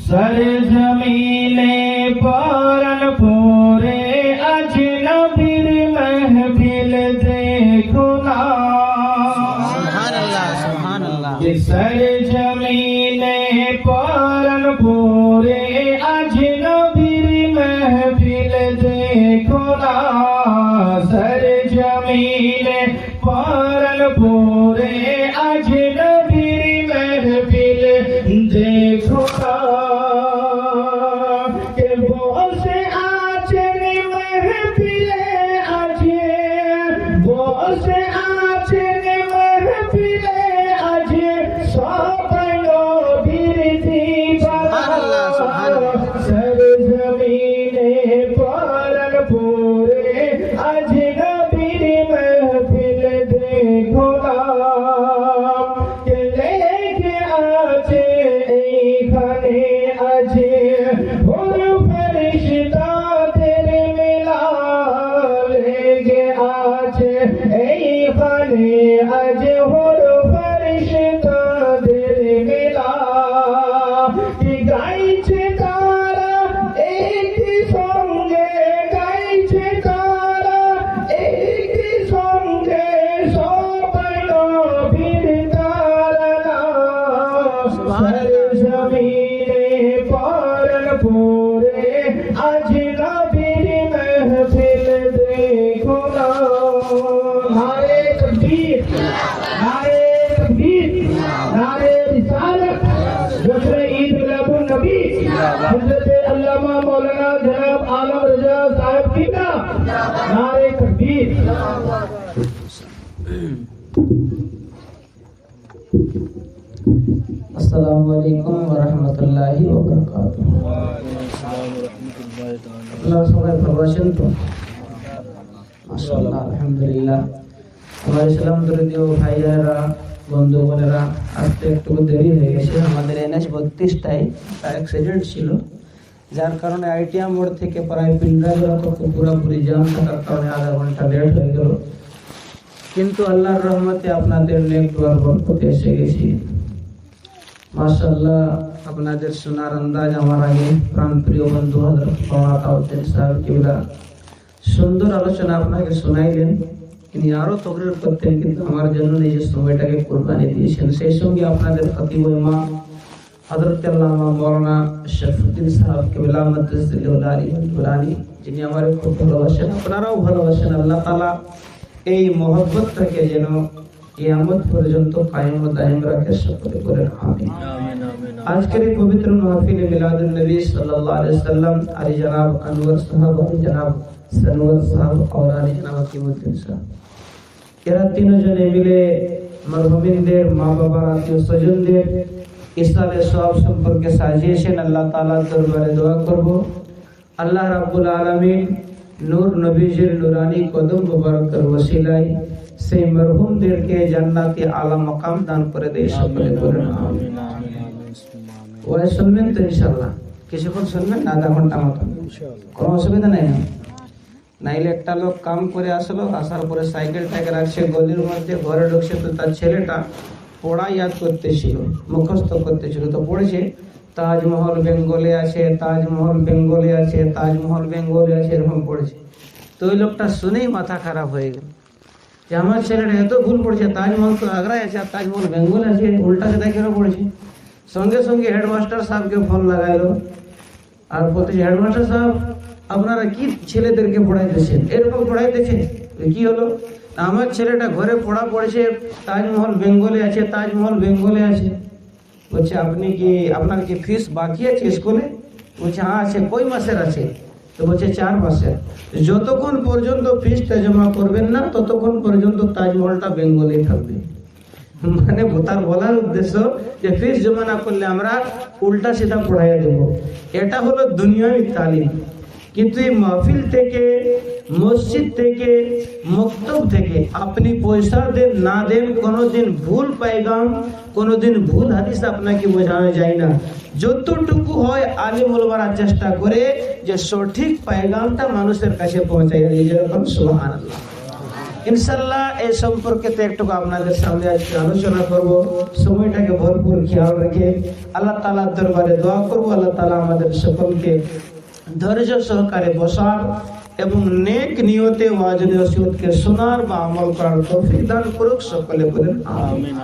सरजमीने परनपुरे आज नबीर महफिल देखो ना। सुभान अल्लाह। सरजमीने परनपुरे आज नबीर महफिल देखो ना। सरजमीने परनपुरे आज नबीर महफिल देखो ना। आज होर फरिश्ता दिल मिला कि गाइছে তারা একই সঙ্গে গাইছে তারা একই সঙ্গে সবাই নবীর তারানা। জমিনে পরনপুরে আজ নবীর महफिल देखो ना। नारे तकबीर, नारे तकबीर, नारे रिसालत, जश्न ईद मिलादुन नबी हजरत अल्लामा मौलाना जनाब आलम रजा साहब की ना। नारे तकबीर। अस्सलामु अलैकुम व रहमतुल्लाहि व बरकातुहू। अल्लाह সবাই ভালো আছেন তো? মাশাআল্লাহ, আলহামদুলিল্লাহ। আমার ইসলাম দরদীয় ভাইয়েরা, বন্ধু বোনেরা, আসতে একটু দেরি হয়ে গেছে। আমাদের NH 32টায় একটা অ্যাক্সিডেন্ট ছিল, যার কারণে আইটিয়া মোড় থেকে প্রায় পিন্ডা তক পুরোপুরি জ্যাম থাকার কারণে আধা ঘন্টা লেট হয়ে গেল। কিন্তু আল্লাহর রহমতে আপনাদের নেক দুয়ার বরকতে এসে গেছি। মাশাআল্লাহ, আপনাদের শোনার আন্দাজ আমার আগে প্রাণপ্রিয় বন্ধু হযরত মাওলানা তাওয়াজ্জুদ সাহেব কিবলা সুন্দর আলোচনা আপনাকে শোনাইলেন। তিনি আরো তকরির করতেন, কিন্তু আমার জন্য নিজের সময়টাকে কুরবানি দিয়েছেন। সেই সঙ্গে আপনাদের খতিব ইমাম হযরত আল্লামা মাওলানা শরফুদ্দীন সাহেব কিবলা মাদ্রাসাতুল আলী, যিনি আমার খুব ভালোবাসেন, আপনারাও ভালোবাসেন। আল্লাহ তাআলা এই মহব্বতটাকে যেন কিয়ামত পর্যন্ত কায়েম ও দায়েম রাখে, সকলে বলেন আমিন। আজকের এই পবিত্র মাহফিলে মিলাদুন নবী সাল্লাল্লাহু আলাইহি ওয়াসাল্লাম আলী জনাব আনওয়ার সাহেব, আলী জনাব সনওয়ার সাহেব और আলী জনাব কিমুদ্দিন সাহেব, এরা তিনজনে মিলে মরহুমিনদের মা বাবা আত্মীয় স্বজনদের ইসলামের সব সম্পর্কে সাজিয়েছেন। আল্লাহ তাআলার দরবারে দোয়া করব আল্লাহ রাব্বুল আলামিন নূর নবীজির নুরানি কদম মুবারকের ওসিলায় সেই মরহুমদেরকে জান্নাতি আলা মাকাম দান করে দেয়, সকলে বলেন আমিন। ওই শুনবেন তো ইনশাআল্লাহ? কিছুক্ষণ শুনবেন, আধা ঘন্টা মতো, কোনো অসুবিধা নেই। নাইলে একটা লোক কাম করে আসলো, আসার পরে সাইকেলটাকে রাখছে গলির মধ্যে, ঘরে ঢুকছে, তো তার ছেলেটা পড়া ইয়াদ করতেছিল, মুখস্থ করতেছিল, তো পড়েছে তাজমহল বেঙ্গলে আছে, তাজমহল বেঙ্গলে আছে, তাজমহল বেঙ্গলে আছে, এরকম পড়েছে। তো ওই লোকটা শুনেই মাথা খারাপ হয়ে গেল যে আমার ছেলেটা এত ভুল পড়ছে, তাজমহল তো আগ্রায় আছে আর তাজমহল বেঙ্গলে আছে, উল্টা সেটা কেন পড়েছে। সঙ্গে সঙ্গে হেডমাস্টার সাহেবকে ফোন লাগাইলো আর বলতেছে, হেডমাস্টার সাহেব আপনারা কি ছেলেদেরকে পড়াইতেছেন, এরকম পড়াইতেছেন? কি হলো? আমার ছেলেটা ঘরে পড়া পড়েছে, তাজমহল বেঙ্গলে আছে, তাজমহল বেঙ্গলে আছে। বলছে আপনার কি ফিস বাকি আছে স্কুলে? বলছে হ্যাঁ আছে। কই মাসের আছে? তো বলছে 4 মাসের। যতক্ষণ পর্যন্ত ফিসটা জমা করবেন না ততক্ষণ পর্যন্ত তাজমহলটা বেঙ্গলে থাকবে। মানে তার বলার উদ্দেশ্য যে ফিস জমা না করলে আমরা উল্টা সিধা পড়াইয়া দেবো। এটা হলো দুনিয়াবি তালিম। কিন্তু এই মাহফিল থেকে, মসজিদ থেকে, মক্তব থেকে আপনি পয়সা দেন না দেন, কোনোদিন ভুল পায়গাম, কোনোদিন ভুল হাদিস আপনাকে বোঝানো যায় না। যতটুকু হয় আলিম ওলামারা চেষ্টা করে যে সঠিক পায়গামটা মানুষের কাছে পৌঁছায়। যেরকম সুবহানাল্লাহ, ইনশাআল্লাহ এই সম্পর্কে একটু আপনাদের সামনে আজকে আলোচনা করব। সময়টাকে ভরপুর খেয়াল রেখে আল্লাহ তাআলার দরবারে দোয়া করব, আল্লাহ তাআলা আমাদের সকলকে ধৈর্য সহকারে বসার এবং নেক নিয়তে ওয়াজ নসিহতকে শোনার বা আমল করার তৌফিক দান করুক। সকলে বলেন আমিন।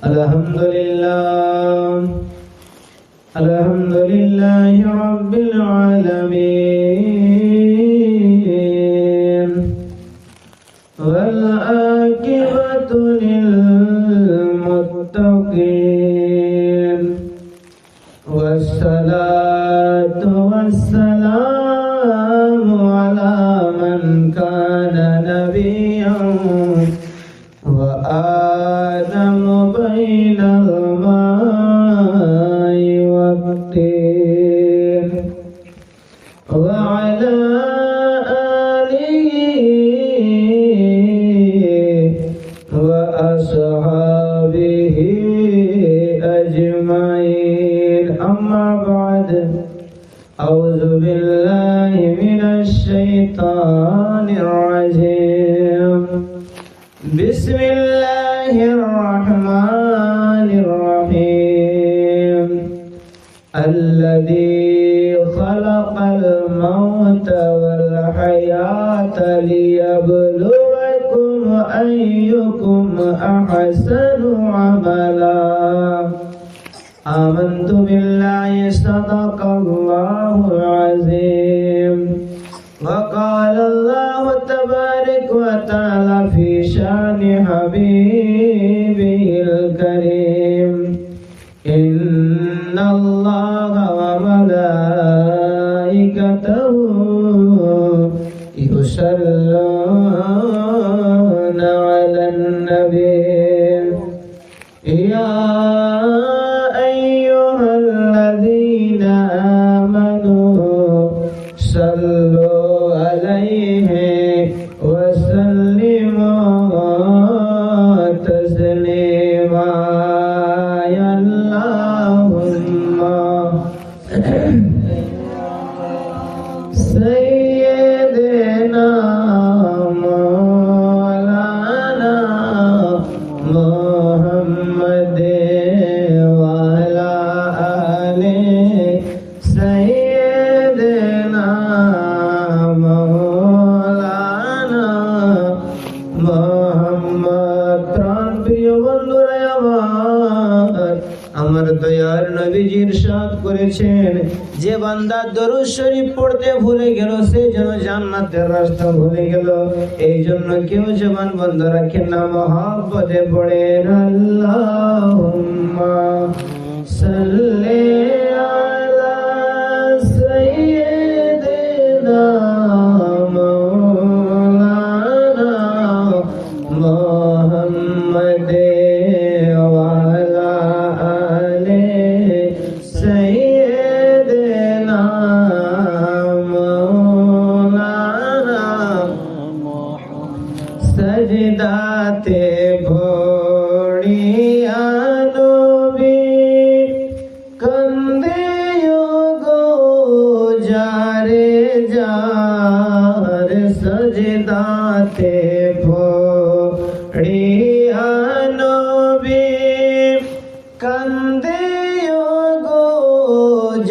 আলহামদুলিল্লাহ আলহামদুলিল্লাহি রাব্বিল আলামিন ওয়াল আকিবাতু লিল মুত্তাকিন ওয়াসসালাতু ওয়াসসালামু আলা মান কানা নাবিয়্যান ওয়া আদামু বাইনাল মা'i ওয়াত-তিন ওয়া আলা আলিহি ওয়া আসহাবিহি আজমাইন। আম্মা বা'দ, আউযু বিল্লাহি মিনাশ শাইতানির রাজীম। বিসমিল্লাহির রহমানির রহিম। আল্লাযী খালাকাল মাউতা ওয়াল হায়াতা লিয়াবলুয়াকুম আইয়ুকুম আহসানু আমালা। আমানতু বিল্লাহি সাদাকাল্লাহুল আযীম। وقال الله تبارك وتعالى في شان حبيبه الكريم إن الله وملائكته يصلون على النبي يا أيها الذين آمنوا صلوا عليه وسلموا تسليما يا اللهم سيدنا مولانا محمد وعلى آله سيدنا مولاনা মুহাম্মদ। প্রাণ প্রিয় বন্ধুরা আমার দয়ার নবীজি ইরশাদ করেছেন, যে বান্দা দরুদ শরীফ পড়তে ভুলে গেল সে যেন জান্নাতের রাস্তা ভুলে গেল। এই জন্য কেউ জবান বন্ধ রাখেন না, মহব্বতে পড়েন আল্লাহুম্মা সাল্লি আলা সাইয়্যিদিনা মাওলানা মুহাম্মদ ওয়া আলা আলি সাইয়্যিদিনা মাওলানা সজদাতে ভরিয়া নবী কান্দে গো যারে যার সজদাতে ভরিয়া নবী কান্দে গো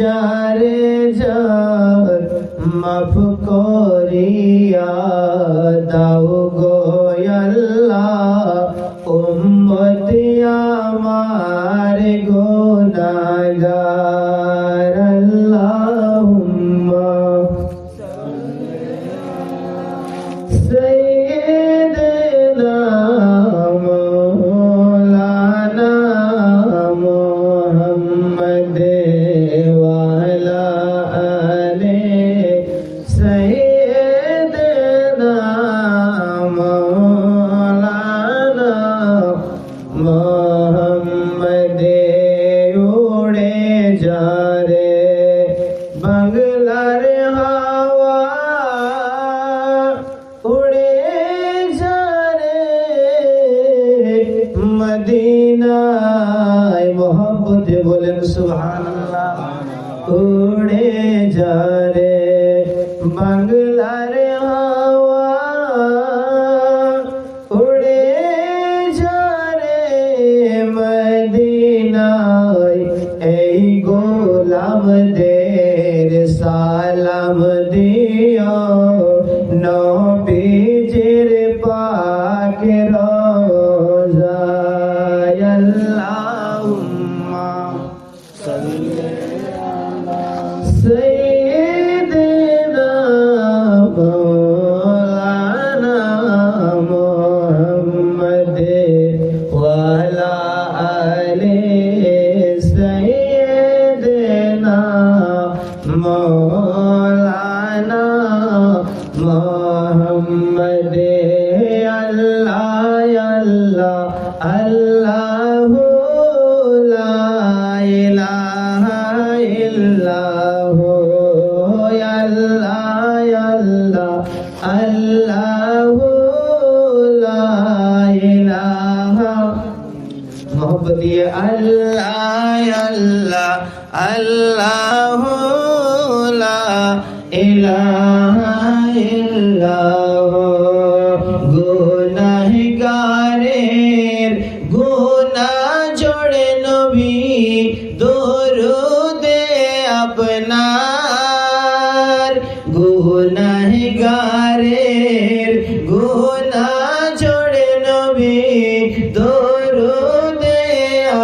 যারে যার মাফ করিয়া দাও গো আল্লাহ উম্মতি আমার গুনাহগার। আল্লাহুম্মা সাইয়্যিদিনা মাওলানা মুহাম্মদ ওয়া আলা আলি সাইয়্যিদিনা মাওলানা মুহাম্মদ। উড়ে যা রে বাংলার হাওয়া, উড়ে যা রে মদিনায়। মোহাম্মদে বলেন সুবহানাল্লাহ। উড়ে যা রে বাংলার হাওয়া, গোলামদের সালাম দিও নবীজির পাক রওজায় আল্লাহুম্মা সাল্লি আলা সাইয়্যিদিনা মাওলানা মুহাম্মদ ওয়া আলা আলি সাইয়্যিদিনা মাওলানা মুহাম্মদ আল্লাহ আল্লাহ আল্লাহু লা ইলাহা ইল্লাহু আল্লাহ আল্লাহ আল্লাহু লা ইলাহা মোহব্বত দিয়ে আল্লাহ আল্লাহ আল্লাহু লা ইলাহা ইল্লাহু গুনাহগারের গুনাহ জোড়ে নবী দরুদে আপনার গুনাহগারের গুনাহ জোড়ে নবী দরুদে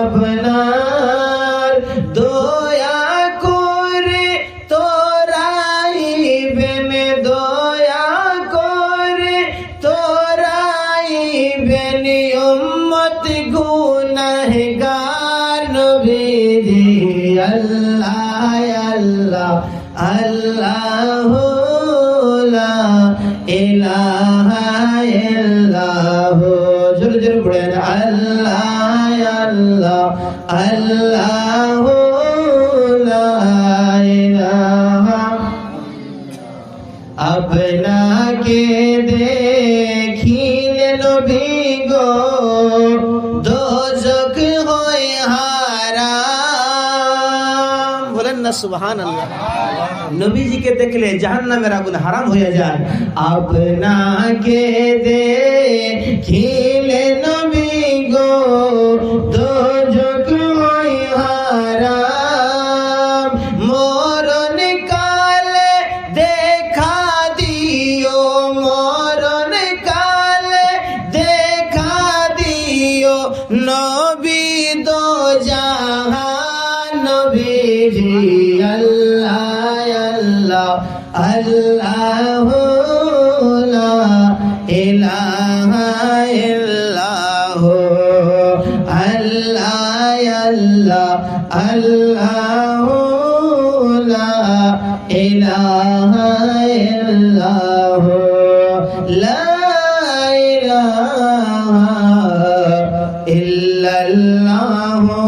আপনার দয়া করে তোরাইবেন দয়া করে তোরাইবেন উম্মত গুনাহগার নবীজি আল্লাহ আল্লাহ আল্লাহু লা ইলাহা ইল্লাহু জোরে জোরে পড়েন আল্লাহ আল্লাহ আল্লাহু লা ইলাহা আপনাকে দেখিলে নবী গো দোজখ হয় হারাম বলেন না সুবহানাল্লাহ নবীজিকে দেখলে জাহান্নামের আগুন হারাম হয়ে যায় আপনাকে দেখিলে নবী গো দোজখ হয় হারাম মরণ কালে দেখা দিও মরণ কালে দেখা দিও নবী দো জাহান নবীজি আল্লাহ আল্লাহ আল্লাহু লা ইলাহা ইল্লাহু আল্লাহ আল্লাহ আল্লাহু লা ইলাহা ইল্লাহু লা ইলাহা ইল্লাল্লাহু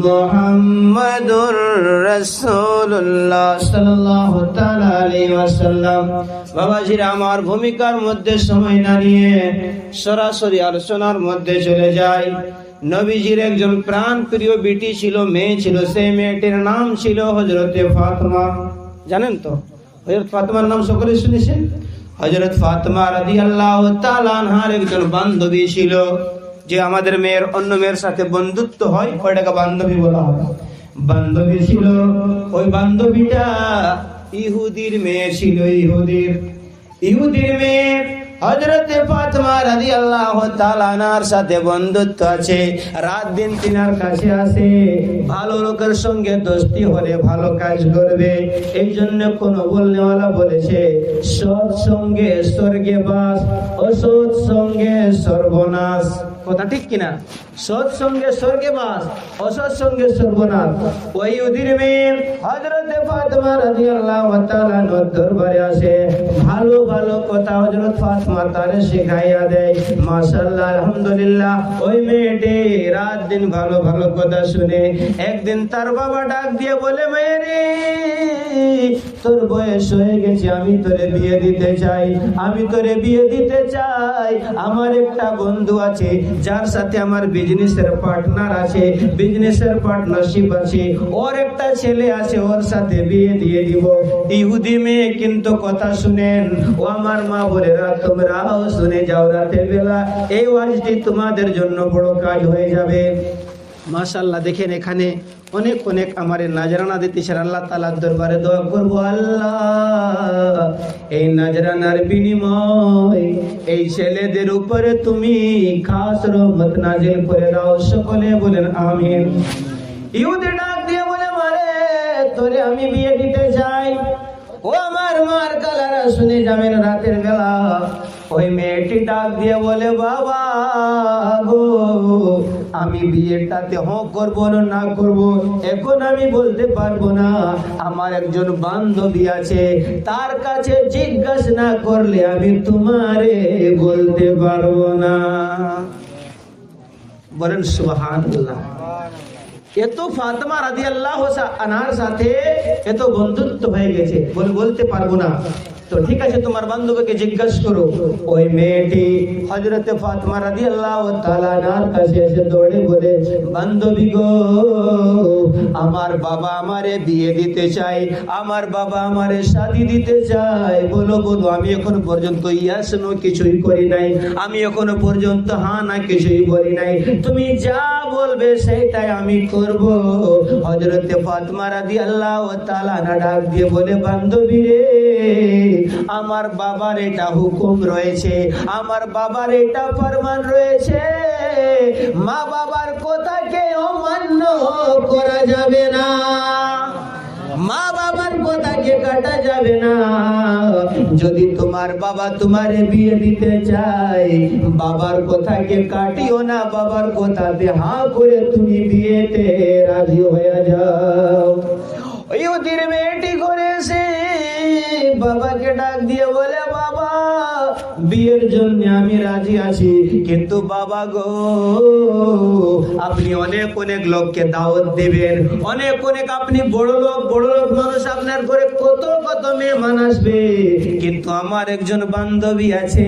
মুহাম্মাদুর রাসূলুল্লাহ সাল্লাল্লাহু তাআলা আলাইহি ওয়াসাল্লাম বাবাজিরা আমার ভূমিকার মধ্যে সময় না নিয়ে সরাসরি আলোচনার মধ্যে চলে যায় নবীজির একজন প্রাণ প্রিয় বিটি ছিল মেয়ে ছিল সেই মেয়েটির নাম ছিল হযরতে ফাতেমা জানেন তো হযরত ফাতেমার নাম সকলে শুনেছেন হযরত ফাতেমা রাদিয়াল্লাহু তাআলা আনহার একজন বান্ধবী ছিল যে আমাদের মেয়ের অন্য মেয়ের সাথে বন্ধুত্ব হয় ওটাকে বান্ধবী বলা হয় বান্ধবী ছিল ওই বান্ধবীটা ইহুদির মেয়ে ছিল ইহুদির মেয়ে হযরতে ফাতেমা রাদিয়াল্লাহু তাআলা আনহার সাথে বন্ধুত্ব আছে রাত দিন তিনার কাছে আসে ভালো লোকের সঙ্গে দোস্তি হলে ভালো কাজ করবে এই জন্য কোন বলনেওয়ালা বলেছে সৎ সঙ্গে স্বর্গে বাস অসৎ সঙ্গে সর্বনাশ কথা ঠিক কিনা সৎ সঙ্গে স্বর্গে বাস অসৎ সঙ্গে সর্বনাশ ওই ইহুদির মেয়ে হযরতে ফাতেমা রাদিয়াল্লাহু তাআলা আনহার দরবারে আসে ভালো ভালো কথা হযরত ফাতেমা তারে শেখাইয়া দেয় মাশাআল্লাহ আলহামদুলিল্লাহ ওই মেয়েটি রাত দিন ভালো ভালো কথা শুনে একদিন তার বাবা ডাক দিয়ে বলে মেয়েরে তোর বয়স হয়ে গেছে আমি তোরে বিয়ে দিতে চাই আমার একটা বন্ধু আছে যার সাথে আমার বিজনেসের পার্টনার আছে বিজনেসের পার্টনারশিপ আছে ওর একটা ছেলে আছে ওর সাথে বিয়ে দিয়ে দিব ইহুদি মেয়ে কিন্তু কথা শুনেন ও আমার মা বোনেরা তোমরাও শুনে যাও রাতের বেলা এই ওয়াজটি তোমাদের জন্য বড় কাজ হয়ে যাবে মাশাআল্লাহ দেখেন এখানে অনেক অনেক আমার নাজরানা দিতেছেন। আল্লাহ তাআলার দরবারে দোয়া করব, আল্লাহ এই নাজরানার বিনিময় এই ছেলেদের উপরে তুমি খাস রহমত নাজিল করে দাও। সকলে বলেন আমিন। ইহুদি ডাক দিয়ে বলে, মারে তোরে আমি বিয়ে দিতে চাই। ও আমার মার কালারা শুনে যাবেন রাতের বেলা। ওই মেয়েটি ডাক দিয়ে বলে, বাবা গো আমি বিয়েটাতে করবো না করবো এখন আমি বলতে পারবো না। আমার একজন বান্ধবী আছে, তার কাছে জিজ্ঞাসা না করলে আমি তোমারে বলতে পারবো না। বলেন সুবহানাল্লাহ। এত ফাতেমা রাদিয়াল্লাহু আনহার সাথে এত বন্ধুত্ব হয়ে গেছে, বলতে পারবো না। তো ঠিক আছে, তোমার বান্ধবীকে জিজ্ঞাসা করো। ওই মেয়েটি হযরতে ফাতেমা রাদিয়াল্লাহু তাআলা আনহার কাছে এসে দৌড়ে বলে, বান্ধবী গো আমার বাবা আমারে বিয়ে দিতে চাই, আমার বাবা আমারে শাদী দিতে চাই। বলো আমি এখনো পর্যন্ত ইয়াস নো কিছুই করি নাই, আমি এখনো পর্যন্ত হ্যাঁ না কিছুই বলি নাই, তুমি যা বলবে সেটাই আমি করব। হযরতে ফাতেমা রাদিয়াল্লাহু তাআলা আনহা ডাক দিয়ে বলে, বান্ধবী রে আমার বাবার এটা হুকুম রয়েছে, আমার বাবার এটা ফরমান রয়েছে, মা বাবার কথাকে অমান্য করা যাবে না, মা বাবার কথাকে কাটা যাবে না। যদি তোমার বাবা তোমারে বিয়ে দিতে চায় বাবার কথাকে কাটিও না, বাবার কথাতে হ্যাঁ করে তুমি বিয়েতে রাজি হয়ে যাও। ওই ওদের মেয়েটি করেছে, বাবাকে ডাক দিয়ে বলে, বাবা বিয়ের জন্য আমি রাজি আছি, কিন্তু বাবা গো আপনি অনেক অনেক লোককে দাওয়াত দিবেন, অনেক অনেক আপনি বড় লোক মানুষ, আপনার ঘরে কত কত মেহমান আসবে, কিন্তু আমার একজন বান্ধবী আছে,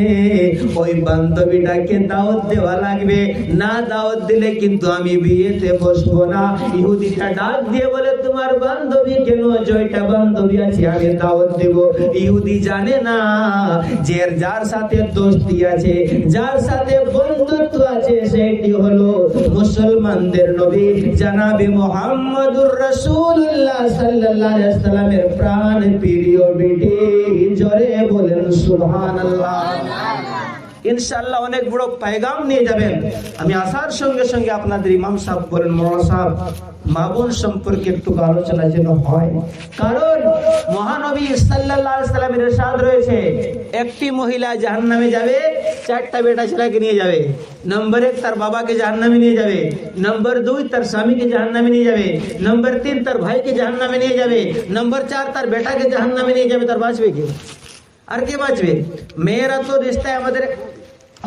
ওই বান্ধবীটাকে দাওয়াত দেওয়া লাগবে, না দাওয়াত দিলে কিন্তু আমি বিয়েতে বসবো না। ইহুদিটা ডাক দিয়ে বলে, তোমার বান্ধবী কেন? জয়টা বান্ধবী আছে আমি দাওয়াত দেব। ইহুদি জানে না যে যার সাথে দোস্তি আছে, যার সাথে বন্ধুত্ব আছে, সেটি হলো মুসলমানদের নবী জনাবে মুহাম্মদুর রাসূলুল্লাহ সাল্লাল্লাহু আলাইহি ওয়াসাল্লামের প্রাণ প্রিয় বিটি। জোরে বলেন সুবহানাল্লাহ। ইনশাআল্লাহ অনেক বড় পেগাম নিয়ে যাবেন। আমি আসার সঙ্গে সঙ্গে আপনাদের ইমাম সাহেব বলেন, মাওলানা সাহেব মা বোন সম্পর্কে একটু আলোচনা যেন হয়, কারণ মহানবী সাল্লাল্লাহু আলাইহি ওয়াসাল্লামের ইরশাদ রয়েছে, একটি মহিলা জাহান্নামে যাবে, চারটা বেটা ছেলেকে নিয়ে যাবে। নম্বর 1 তার বাবাকে জাহান্নামে নিয়ে যাবে, নম্বর 2 তার স্বামীকে জাহান্নামে নিয়ে যাবে, নম্বর 3 তার ভাইকে জাহান্নামে নিয়ে যাবে, নম্বর 4 তার বেটাকে জাহান্নামে নিয়ে যাবে। তার বাঁচবে কি? আর কে বাঁচবে? মেয়েরা তো রিশতায় আমাদের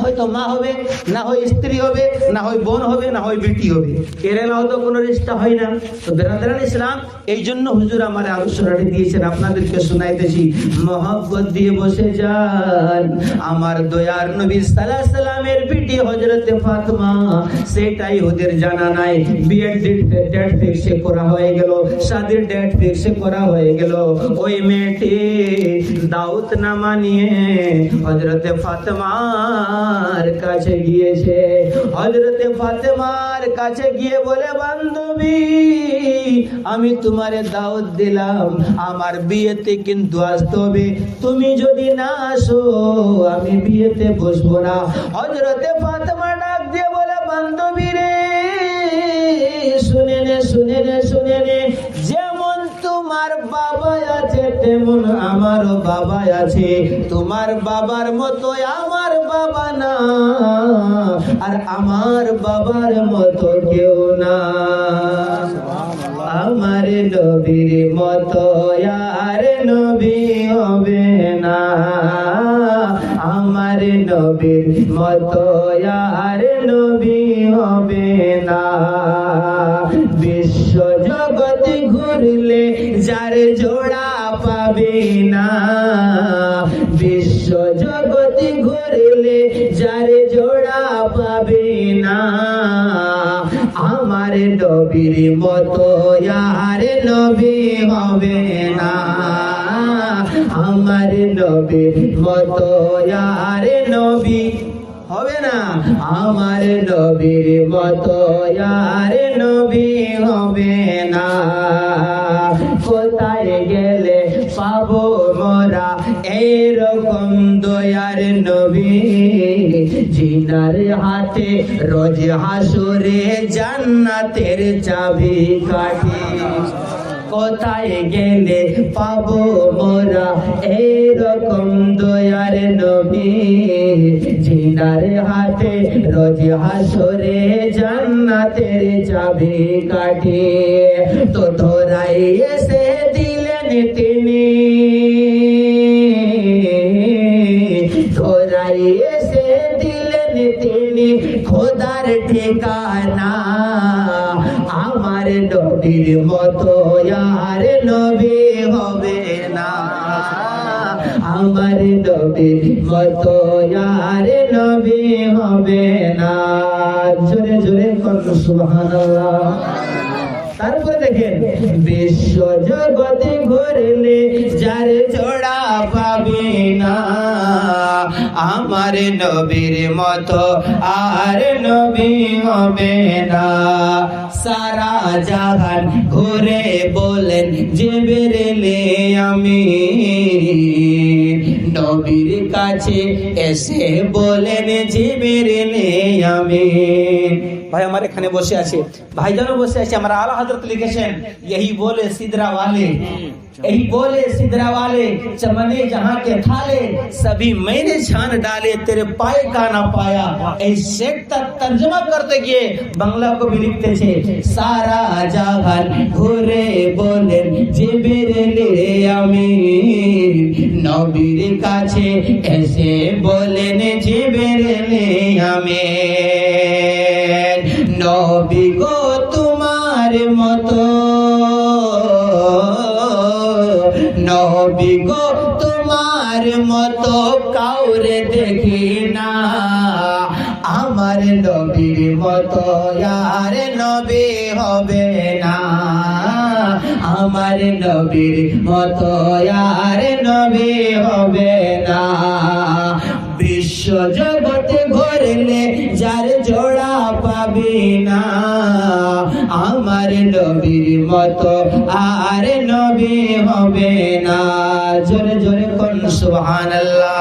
হয়তো মা হবে, না হয় স্ত্রী হবে, না হয় বোন হবে, না হয় বেটি হবে, এর এলাও তো কোনো রিশতা হয় না। তো বেরাদারান ইসলাম, এই জন্য হুজুর আমার আলোচনাটি দিয়েছেন, আপনাদেরকে শোনাইতেছি। মহব্বত দিয়ে বসে যান আমার দয়ার নবী সাল্লাল্লাহু আলাইহি সাল্লামের বিটি হযরতে ফাতেমা, সেটাই ওদের জানা নাই। বিয়ের ডেট ফিক্স করা হয়ে গেল, শাদীর ডেট ফিক্স করা হয়ে গেল। ওই মেয়েটি দাউত নামা নিয়ে হযরতে ফাতেমার কাছে গিয়েছে। হযরতে ফাতেমার কাছে গিয়ে বলে, বান্ধবী আমি তোমারে দাওয়াত দিলাম, আমার বিয়েতে কিন্তু আসতে হবে, তুমি যদি না আসো আমি বিয়েতে বসবো না। হযরতে ফাতেমা ডাক দিয়ে বলে, বান্ধবী রে শুনে নে, যেমন তোমার বাবা আছে তেমন আমারও বাবা আছে, তোমার বাবার মতো আমার বাবা না, আর আমার বাবার মতো কেউ না। আমার নবীর মতো আর নবী হবে না, আমার নবীর মতো আর নবী হবে না। বিশ্ব জগৎ ঘুরলে যার জোড়া পাবে না, বিশ্ব জগৎ ঘুরলে যার জোড়া পাবে না, আমার নবীর মতো আর নবী হবে না, আমার নবীর মতো আর নবী হবে না। আমার নবীর মতো আর নবী হবে না। কোথায় গেলে পাবো মোরা এইরকম দয়ার নবী, জিনার হাতে রোজ হাসুরে জান্নাতের চাবি কাঠি। কোথায় গেলে পাবো মোরা এইরকম দয়ার নবী, জিনার হাতে রোজ হাসরে জান্নাতের চাবি কাঠি। তো ধরাই এসে দিলেন তিনি, ধরাই এসে দিলেন তিনি খোদার ঠিকানা। আমার নবীর মতো আর নবী হবে না। আমার নবীর মতো আর নবী হবে না। জোরে জোরে করুন সুবহানাল্লাহ। তারপরে দেখেন, বিশ্ব জগতে ঘুরলে যার জোড়া পাবি না। আমার নবীর মতো আর নবী হবে না। সারা জাহান ঘুরে বলেন জিবরিলে আমিন, নবীর কাছে এসে বলেন জিবরিলে আমিন। ভাই আমার এখানে বসে আছে, ভাইজানও বসে আছে, আমার আলা হযরত লিখেছেন, यही बोले सिदरा वाले, यही बोले सिदरा वाले, चमने जहां के थाले, सभी मैंने छान डाले, तेरे पाए का ना पाया। এই শেখটা তর্জমা করতে গিয়ে বাংলা কবি লিখতেছে, সারা জাহান ঘুরে বলেন জিবরিলে আমিন, নবীর কাছে এসে বলেন জিবরিলে আমিন। নবী গো তোমার মতো, নবী গো তোমার মতো কাউরে দেখি না। আমার নবীর মতো আর নবী হবে না। আমার নবীর মতো আর নবী হবে না। বিশ্ব জগতে ঘুরলে যার জোড়া পাবি না। আমার নবীর মতো আর নবী হবে না। জোরে জোরে কোন সুবহানাল্লাহ।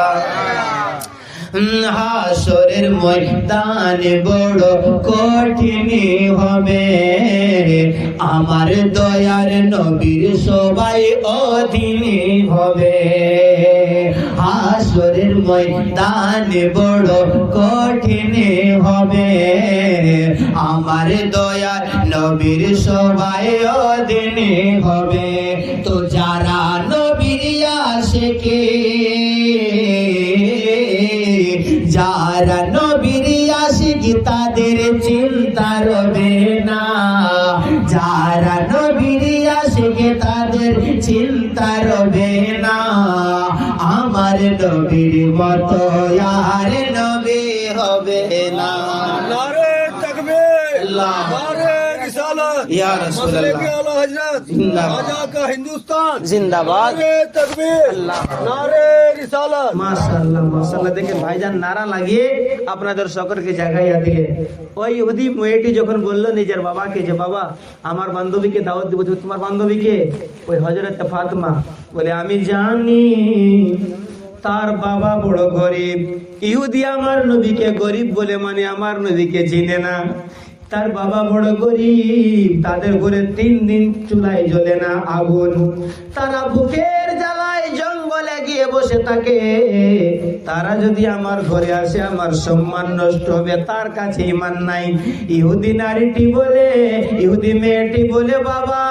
হাসরের ময়দান বড় কঠিন হবে, আমার দয়ার নবীর সবাই অধীন হবে। হাসরের ময়দান বড় কঠিন হবে, আমার দয়ার নবীর সবাই অধীন হবে। তো যারা নবীর আশিকি, যারা নবীর আশিকি তাদের চিন্তা রবে না। যারা নবীর আশিকি তাদের চিন্তা রবে না। আমার নবীর মতো আর নবী হবে না। नारे तकबीर, अल्लाह। नारे रिसालत, या रसूल अल्लाह। मसले के आला हजरत, जिंदाबाद। आजा का हिंदुस्तान जिंदाबाद। नारे तकबीर, अल्लाह। नारे रिसालत। মাশাআল্লাহ মাশাআল্লাহ। দেখেন ভাইজান নারা লাগিয়ে আপনাদের সকলকে জাগাইয়া দিলে। ওই ইহুদি মেয়েটি যখন বলল নিজের বাবাকে যে বাবা আমার বান্ধবীকে দাওয়াত দিব, তোমার বান্ধবীকে? ওই হযরত ফাতেমা বলে আমি জানি তার বাবা বড় গরিব। ইহুদি আমার নবীকে গরিব বলে মানে আমার নবীকে চিনে না। তার বাবা বড় গরিব, তাদের ঘরে 3 দিন চুলায় জ্বলে না আগুন, তারা বুকের জ্বালায় জঙ্গলে গিয়ে বসে থাকে। তারা যদি আমার ঘরে আসে আমার সম্মান নষ্ট হবে, তার কাছে ঈমান নাই। ইহুদি নারীটি বলে, ইহুদি মেয়েটি বলে বাবা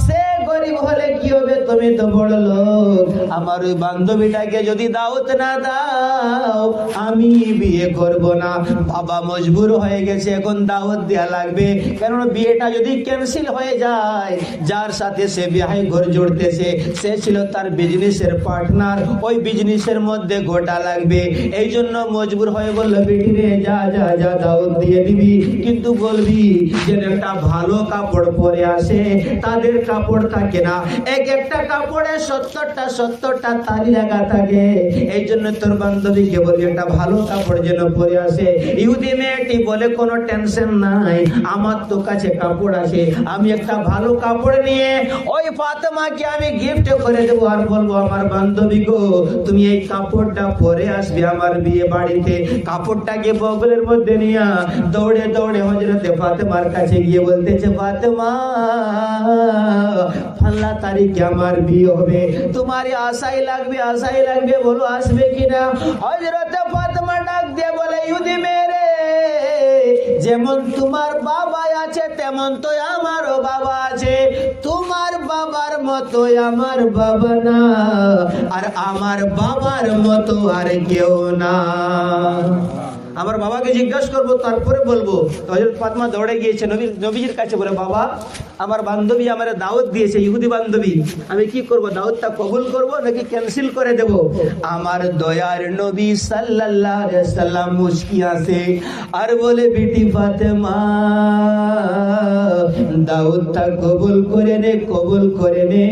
সে গরিব হলে কি হবে, তুমি তো বড় লোক, আমার ওই বান্ধবীটাকে যদি দাওয়াত না দাও আমি বিয়ে করব না। বাবা মজবুর হয়ে গেছে, এখন দাওয়াত দেয়া লাগবে, কারণ বিয়েটা যদি ক্যান্সেল হয়ে যায়, যার সাথে সে বিয়ে ঘর জড়তেছে সে ছিল তার বিজনেসের পার্টনার, ওই বিজনেসের মধ্যে গোটা লাগবে। এই জন্য মজবুর হয়ে বলল বেটি রে যা যা যা দাওয়াত দিয়ে দিবি, কিন্তু বলবি যেন একটা ভালো কাপড় পরে আসে। তাদের কাপড় থাকে না, এক একটা কাপড়ে 70টা 70টা তালি লাগা থাকে। এই জন্য তোর বান্ধবীকে বলি একটা ভালো কাপড় যেন পরে আসে। ইহুদি মেয়েটি বলে কোনো টেনশন নাই, আমার তো কাছে কাপড় আছে, আমি একটা ভালো কাপড় নিয়ে ওই ফাতেমাকে আমি গিফট করে দেবো, আর বলবো আমার বান্ধবী গো তুমি এই কাপড়টা পরে আসবে আমার বিয়ে বাড়িতে। কাপড়টাকে বগলের মধ্যে নিয়ে দৌড়ে দৌড়ে হযরতে ফাতেমার কাছে গিয়ে বলতেছে, ফাতেমা ফাল্লা তারিখে আমার বিয়ে হবে, তোমার আশাই লাগবে, বলো আসবে কিনা। হযরতে ফাতেমা ডাক দিয়ে বলে, ইহুদি মেরে যেমন তোমার বাবা আছে তেমন তো আমারও বাবা আছে, তোমার বাবার মতো আমার বাবা না, আর আমার বাবার মতো আর কেউ না। আমার বাবাকে জিজ্ঞাসা করবো তারপরে বলবো। হযরত ফাতেমা দৌড়ে গিয়েছে নবীজির কাছে, বলে বাবা আমার বান্ধবী আমার দাওয়াত দিয়েছে, ইহুদি বান্ধবী, আমি কি করব, দাওয়াতটা কবুল করব নাকি ক্যান্সেল করে দেব? আমার দয়ার নবী সাল্লাল্লাহু আলাইহি ওয়াসাল্লাম মুস্কি আসে আর বলে, বেটি ফাতেমা দাওয়াতটা কবুল করে নে,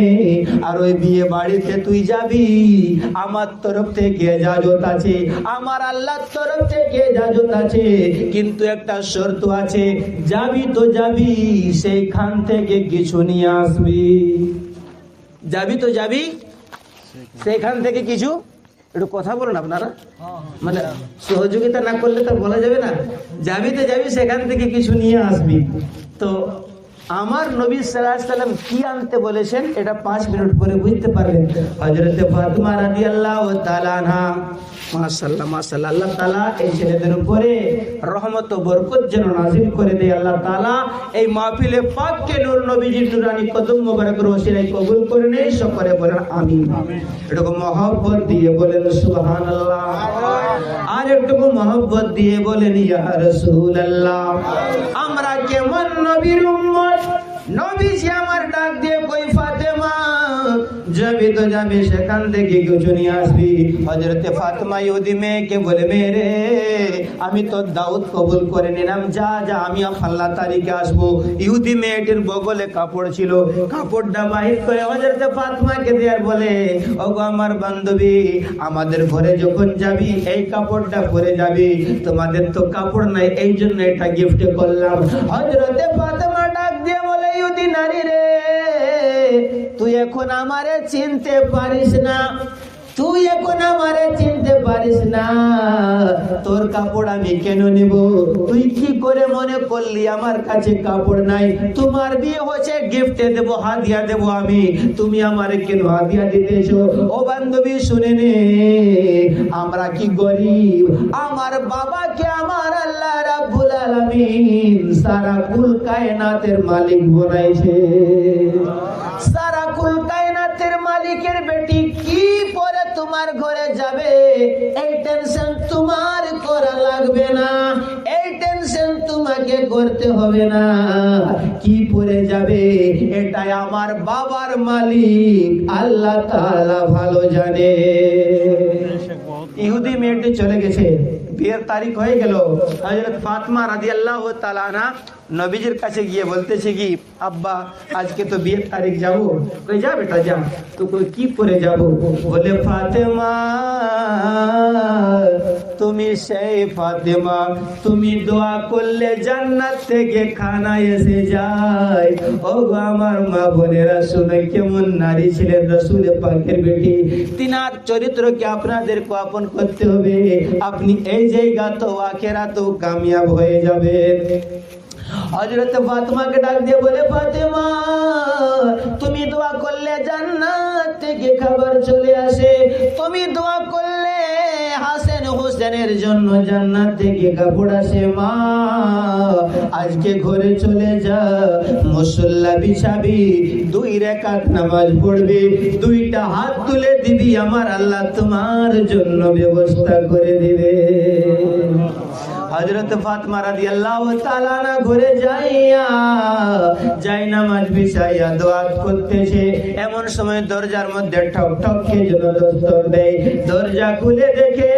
আর ওই বিয়ে বাড়িতে তুই যাবি, আমার তরফ থেকে ইজাজত আছে, আমার আল্লাহর তরফ থেকে ইজাজত আছে, কিন্তু একটা শর্ত আছে, যাবি তো যাবি সেইখান থেকে কিছু নিয়ে আসবি, সেখান থেকে কিছু। একটু কথা বলুন আপনারা, মানে সহযোগিতা না করলে তো বলা যাবে না। যাবি তো যাবি, সেখান থেকে কিছু নিয়ে আসবি। তো আমার নবী সাল্লাল্লাহু আলাইহি ওয়াসাল্লাম কি আনতে বলেছেন এটা 5 মিনিট পরে বুঝতে পারবেন। হযরতে ফাতেমা রাদিয়াল্লাহু তাআলা আনহা, মাশাআল্লাহ মাশাআল্লাহ, আল্লাহ তাআলা এই ছেলেদের উপরে রহমত ও বরকত যেন নাযিল করে দেয়। আল্লাহ তাআলা এই মাহফিলে পাককে নূর নবীজির নুরানি কদম মোবারকের ওসিলায় কবুল করে নেয়। সকলে বলেন আমিন। এটুকু মহব্বত দিয়ে বলেন সুবহানাল্লাহ, আর একটু মহব্বত দিয়ে বলেন ইয়া রাসূলুল্লাহ। আমরা কেমন নবীর উম্মত, নবীজি আমার ডাক দিয়ে কই, ফাতেমা যাবি তো যাবি, সেখান থেকে কিছু নিয়ে আসবি। হযরতে ফাতেমা ইহুদি মেয়েকে বলে, মেরে আমি তো দাওয়াত কবুল করে নিলাম, যা আমি ফাল্লা তারিখে আসবো। ইহুদি মেয়েটির বগলে কাপড় ছিল, কাপড়টা বাহির করে হযরতে ফাতেমাকে দেয়ার বলে, ওগো আমার বান্ধবী, আমাদের ঘরে যখন যাবি এই কাপড়টা পরে যাবি, তোমাদের তো কাপড় নাই, এই জন্য এটা গিফট করলাম। হযরতে ফাতেমা ডাক দিয়ে বলে, ইহুদি নারী রে, তুই এখন আমারে চিনতে পারিস না, তোর কাপড় আমি কেন নিব? তুই কি করে মনে করলি আমার কাছে কাপড় নাই? তোমার বিয়ে হচ্ছে, গিফটে দেব, হাদিয়া দেব আমি, তুমি আমারে কেন হাদিয়া দিতেছো? ও বান্ধবী শুনে নে, আমরা কি গরিব? আমার বাবাকে আমার আল্লাহ রাব্বুল আলামিন সারা কুল কায়নাতের মালিক বানাইছে। সারা কুল কায়নাতের মালিকের বেটি কি পরে তোমার ঘরে যাবে, এই টেনশন তোমার করা লাগবে না, এই টেনশন তোমাকে করতে হবে না। কি পরে যাবে এটাই আমার বাবার মালিক আল্লাহ তাআলা ভালো জানে। ইহুদি মেয়েটি চলে গেছে, বিয়ের তারিখ হয়ে গেল। হযরত ফাতেমা রাদিয়াল্লাহু তাআলা আনহা নবীজির কাছে গিয়ে বলতেছে কি, আব্বা আজকে তো বিয়ের তারিখ যাব। কই যা বেটা যা, তো কই কি পরে যাব? বলে, ফাতেমা তুমি সেই ফাতেমা, তুমি দোয়া করলে জান্নাত থেকে খানা এসে যায়। ও গো আমার মা বোনেরা, শুনে কেমন নারী ছিলেন রাসূল পাকের বেটি, তিনার চরিত্রকে আপনাদেরকে আপন করতে হবে। আপনি এই জায়গা তো আখিরাতেও কামিয়াব হয়ে যাবেন। হযরত ফাতেমাকে ডাক দিয়ে বলে, ফাতেমা তুমি দোয়া করলে জান্নাত থেকে খাবার চলে আসে, তুমি দোয়া করলে হাসান হোসেনের জন্য জান্নাত থেকে কাপড় আসে। মা আজকে ঘরে চলে যা, মুসল্লা বিছাবি, 2 রাকাত নামাজ পড়বি, 2টা হাত তুলে দিবি, আমার আল্লাহ তোমার জন্য ব্যবস্থা করে দিবে। হযরত ফাতেমা রাদিয়াল্লাহু তাআলা না ঘরে যাই নামাজ বিছাইয়া দোয়া করতেছে। এমন সময় দরজার মধ্যে ঠক ঠক কে যেন দস্তক দেয়। দরজা খুলে দেখে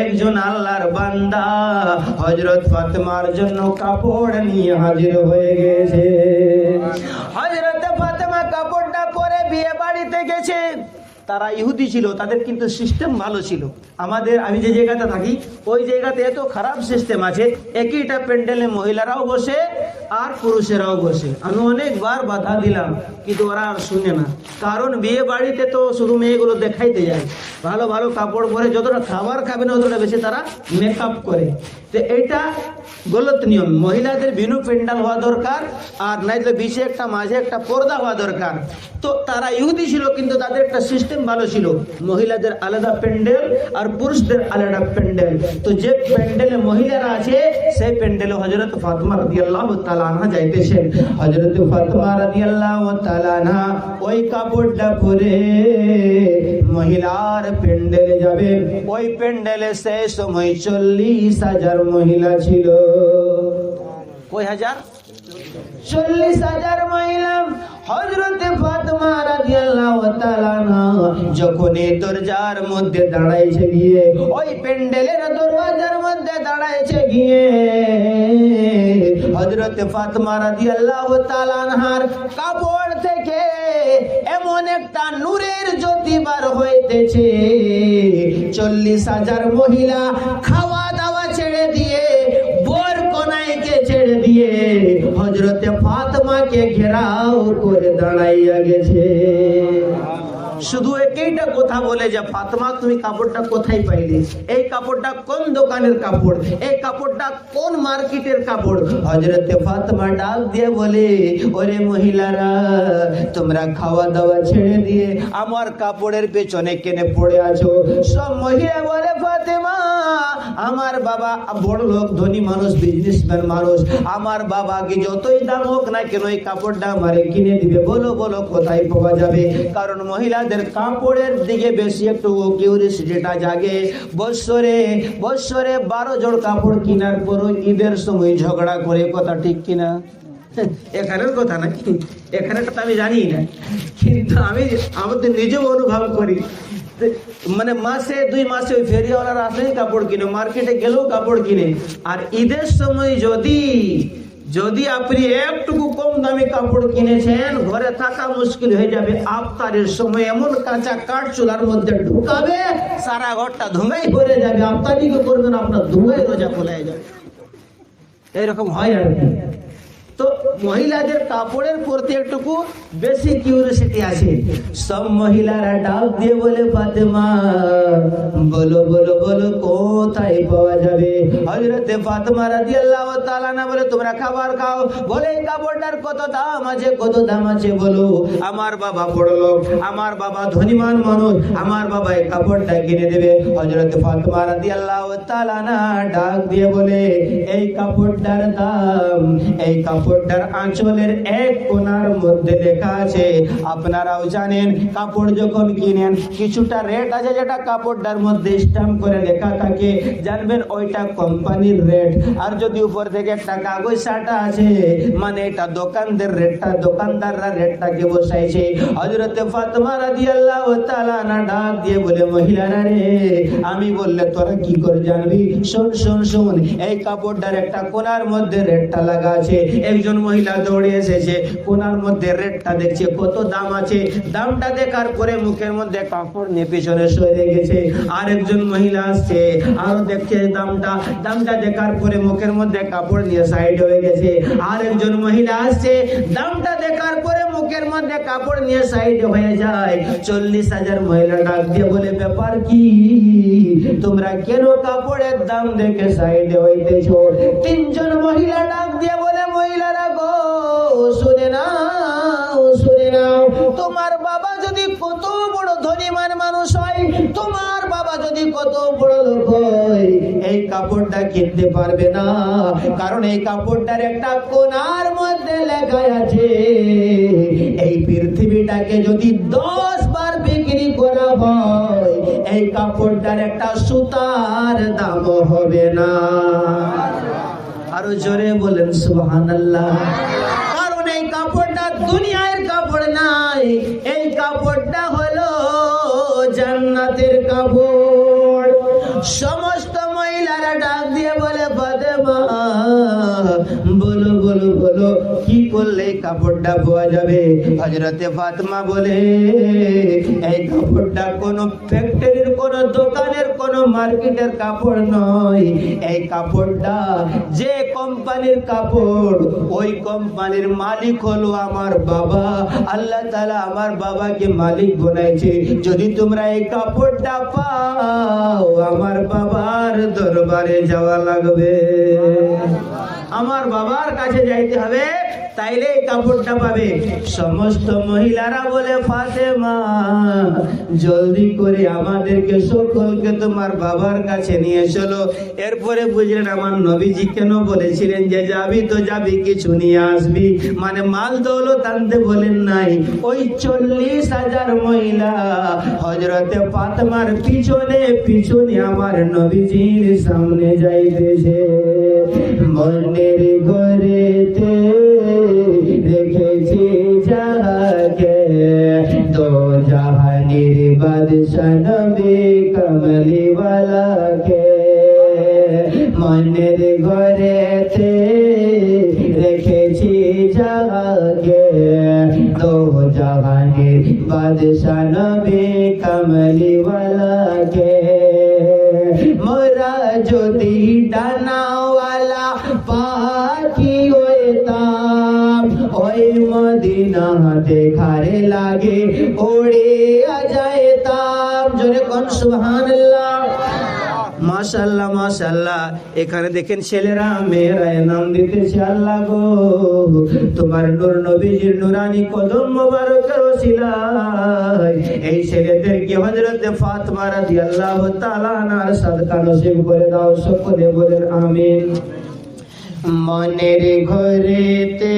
একজন আল্লাহর বান্দা হযরত ফাতেমার জন্য কাপড় নিয়ে হাজির হয়ে গেছে। হযরত ফাতেমা কাপড়টা পরে বিয়ে বাড়িতে গেছে। তারা ইহুদি ছিল, তাদের কিন্তু সিস্টেম ভালো ছিল। আমি যে জায়গাতে থাকি ওই জায়গাতে এত খারাপ সিস্টেম আছে, একইটা প্যান্ডেলে মহিলারাও বসে আর পুরুষেরাও বসে। আমি অনেকবার বাধা দিলাম কিন্তু ওরা আর শুনে না। কারণ বিয়ে বাড়িতে তো শুধু মেয়েগুলো দেখাইতে যায়, ভালো ভালো কাপড় পরে, যতটা খাবার খাবে না অতটা বেশি তারা মেকআপ করে। তো এটা গলত নিয়ম। মহিলাদের বিনু প্যান্ডেল হওয়া দরকার, আর নাই তো বিচে একটা মাঝে একটা পর্দা হওয়া দরকার। তো তারা ইহুদি ছিল কিন্তু তাদের একটা সিস্টেম ভালো ছিল, মহিলাদের আলাদা প্যান্ডেল আর পুরুষদের আলাদা প্যান্ডেল। তো যে প্যান্ডেলে মহিলারা আছে সেই প্যান্ডেলে হযরত ফাতেমা রাদিয়াল্লাহু তাআলা আনহা যাইতেছেন। হযরত ফাতেমা রাদিয়াল্লাহু তাআলা আনহা ওই কাপড়টা পরে মহিলার প্যান্ডেলে যাবেন। ওই প্যান্ডেলে সেই সময় 40,000 মহিলা ছিল। কয় হাজার? 40,000 মহিলা। হযরত ফাতেমা রাদিয়াল্লাহু তাআলা যখন এই দরজার মধ্যে দাঁড়াইছে গিয়ে, ওই প্যান্ডেলের দরজার মধ্যে দাঁড়াইছে গিয়ে, হযরত ফাতেমা রাদিয়াল্লাহু তাআলা আনহার কাপড় থেকে এমন একটা নূরের জ্যোতি বার হইতেছে। 40,000 মহিলা খাওয়া দাওয়া ছেড়ে দিয়ে, বর কনাইকে ছেড়ে দিয়ে হযরতে ফাতেমাকে ঘেরাও করে দাঁড়াইয়া গেছে। শুধু একইটা কথা বলে যে ফাতেমা তুমি কাপড়টা কোথায় পাইলে, এই কাপড়টা কোন দোকানের কাপড়, এই কাপড়টা কোন মার্কেটের কাপড়। হযরতে ফাতেমা ডাক দিয়ে বলে, ওরে মহিলারা, তোমরা খাওয়া দাওয়া ছেড়ে দিয়ে আমার কাপড়ের পেছনে কেনে পড়ে আছো? সব মহিলা বলে, ফাতেমা, আমার বাবা বড় লোক, ধনী মানুষ, বিজনেসম্যান মানুষ, আমার বাবাকে যতই দাম হোক না কেন এই কাপড়টা আমারে কিনে দিবে। বলো বলো কোথায় পাওয়া যাবে? কারণ মহিলাদের কাপড়ের দিকে বেশি একটু কিউরিসিটিটা জাগে। বৎসরে 12 জোড় কাপড় কেনার পরও ঈদের সময় ঝগড়া করে, কথা ঠিক কিনা? এখানের কথা নাকি, এখানে কথা আমি জানি না, কিন্তু আমি আমাদের নিজেও অনুভব করি। মানে মাসে 2 মাসে ওই ফেরিওয়ালারা আসলেই কাপড় কিনে, মার্কেটে গেলেও কাপড় কিনে। আর ঈদের সময় যদি আপনি একটুকু কম দামি কাপড় কিনেছেন, ঘরে থাকা মুশকিল হয়ে যাবে। আফতারের সময় এমন কাঁচা কাঠ চুলার মধ্যে ঢুকাবে, সারা ঘরটা ধুঁয়াই ভরে যাবে। আফতারি করবেন, আপনার ধুঁয়াই রোজা খোলাই যাবে। এইরকম হয় আর কি। তো মহিলাদের কাপড়ের প্রতি একটুকু বেশি কিউরিসিটি আছে। সব মহিলারা ডাক দিয়ে বলে, ফাতেমা, বলো বলো বলো কোথায় পাওয়া যাবে? হযরতে ফাতেমা রাদিয়াল্লাহু তাআলা না বলে, তোমরা খাবার খাও। বলে, এই কাপড়টার কত দাম আছে? কত দাম আছে বলো। আমার বাবা বড় লোক, আমার বাবা ধনীমান মানুষ, আমার বাবা এই কাপড়টা কিনে দেবে। হযরতে ফাতেমা রাদিয়াল্লাহু তাআলা না ডাক দিয়ে বলে, এই কাপড়টার দাম, এই কাপড়টার আঁচলের এক কোণার মধ্যে লেখা আছে। আপনারাও জানেন, কাপড় যখন কিনেন কিছুটা রেট আছে যেটা কাপড়টার মধ্যে স্ট্যাম্প করে লেখা থাকে, জানবেন ওইটা কোম্পানির রেট। আর যদি উপর থেকে একটা কাগজ সাটা আছে, মানে এটা দোকানদার রেটটা, দোকানদাররা রেটটাকে বসাইছে। হযরতে ফাতেমা রাদিয়াল্লাহু তাআলা না ডাক দিয়ে বলে, মহিলারা রে, আমি বললে তোরা কি করে জানবি? শোন শোন শোন, এই কাপড়টার একটা কোণার মধ্যে রেটটা লাগা আছে। একজন মহিলা দৌড়ে এসেছে, কোণার মধ্যে রেটটা দেখছে, কত দাম আছে। দামটা দেখার পরে মুখের মধ্যে কাপড় নিয়ে পিছনে সরে গেছে। আরেকজন মহিলা আসছে, আরো দেখছে দামটা দেখার পরে মুখের মধ্যে কাপড় নিয়ে সাইড হয়ে গেছে। আরেকজন মহিলা আসছে, দামটা দেখার পরে মুখের মধ্যে কাপড় নিয়ে সাইড হয়ে যায়। 40,000 মহিলা ডাক দিয়ে বলে, ব্যাপার কি? তোমরা কেন কাপড়ের দাম দেখে সাইড হইতেছো? 3 জন মহিলা ডাক দিয়ে বলে, মহিলারা গো, শুনে নাও, তোমার বাবা যদি কত বড় ধনীমান মানুষ হয়, তোমার বাবা যদি কত বড় লোক হয়, এই কাপড়টা কিনতে পারবে না। কারণ এই কাপড়টার একটা কোণার মধ্যে লেখা আছে, এই পৃথিবীটাকে যদি 10 বার বিক্রি করা হয়, এই কাপড়টার একটা সুতার দাম হবে না। আরো জোরে বলেন সুবহানাল্লাহ। কারণ এই কাপড়টা দুনিয়ার কাপড় নাই, এই কাপড়টা হলো জান্নাতের কাপড়। সমস্ত মহিলারা ডাক দিয়ে বলে, ফাতেমা, বলো বলো বলো কি করে বললে এই কাপড়টা পাওয়া যাবে। হযরতে ফাতেমা বলে এই কাপড়টা কোনো ফ্যাক্টরির, কোনো দোকানের, কোনো মার্কেটের কাপড় নয়। এই কাপড়টা যে কোম্পানির কাপড়, ওই কোম্পানির মালিক হলো আমার বাবা। আল্লাহ তাআলা আমার বাবাকে মালিক বানাইছে। যদি তোমরা এই কাপড়টা পাও, আমার বাবার দরবারে যাওয়া লাগবে, আমার বাবার কাছে যাইতে হবে, তাইলে এই কাপড়টা পাবে। সমস্ত মহিলারা বলে ফাতেমা জলদি করে আমাদেরকে সকলকে তোমার বাবার কাছে নিয়ে চলো। এরপরে বুঝলেন আমার নবীজি কেন বলেছিলেন যে যাবি তো যাবি, কিছু নিয়ে আসবি, মানে মাল দৌলত আনতে বলেন নাই। ওই 40,000 মহিলা হযরতে ফাতেমার পিছনে পিছনে আমার নবীজির সামনে যাইতেছে। মনের ঘরেতে রেখেছি যাকে, দো জাহানের বাদশা নবী কমলিওয়ালাকে। মনের ঘরেতে রেখেছি যাকে, দো জাহানের বাদশা নবী কমলিওয়ালাকে। মোরা যদি ডানাওয়ালা পাখি হইতাম, ওই মদিনা দেখার লাগে ওড়ে যাইতাম। জোরে কোন সুবহানাল্লাহ। মাশাআল্লাহ মাশাআল্লাহ। এখানে দেখেন ছেলেরা মেয়েরা নাম দিতেছে। আল্লাহ গো, তোমার নূর নবীজির নুরানি কদম মোবারকের ওসিলায় এই ছেলেদেরকে হযরতে ফাতেমা রাদিয়াল্লাহু তাআলা আনহার সাদকা নসিব করে দাও। সকলে বলেন আমিন। মনের ঘরেতে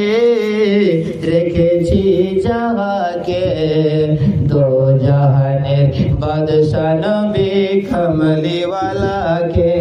রেখেছি যাকে, দো জাহানের বাদশা নবী কমলিওয়ালাকে।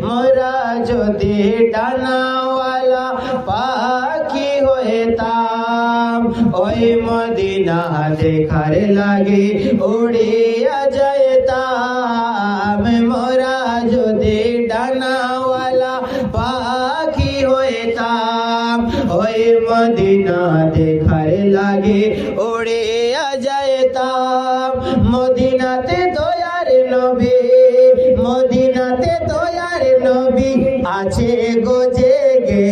মোরা যদি ডানাওয়ালা পাখি হইতাম, ওই মদিনা দেখার লাগে উড়িয়া যাইতাম। মোরা যদি ডানাওয়ালা পাখি হইতাম, ওই মদিনা দেখার লাগে উড়িয়া যাইতাম। মদিনাতে দয়ার নবী, মদিনাতে দয়ার নবী আছে গো জেগে,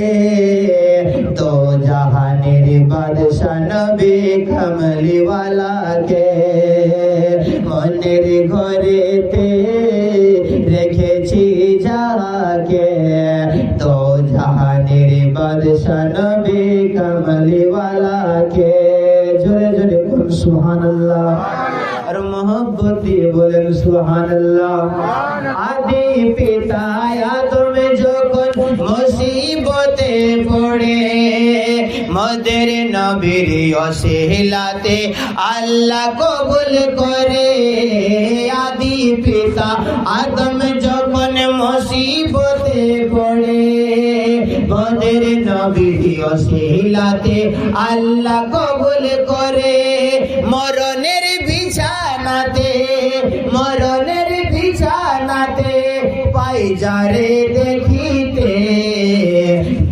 তো জাহানের বাদশা নবী কমলিওয়ালাকে। মনের ঘরেতে রেখেছি যাকে, তো জাহানের বাদশা নবী কমলিওয়ালাকে। জোরে জোরে বলুন সুবহানাল্লাহ। আর মোহব্বত দিয়ে বলেন সুবহানাল্লাহ। আদি পিতা আদম যখন মুসিবতে পড়ে, মদের নবীর ওসিলাতে আল্লাহ কবুল করে। আদি পিতা আদম যখন মুসিবতে পড়ে, মদের নবীর ওসিলাতে আল্লাহ কবুল করে। মরণের বিছানাতে, মরণের বিছানাতে পাই যারে দেখিতে,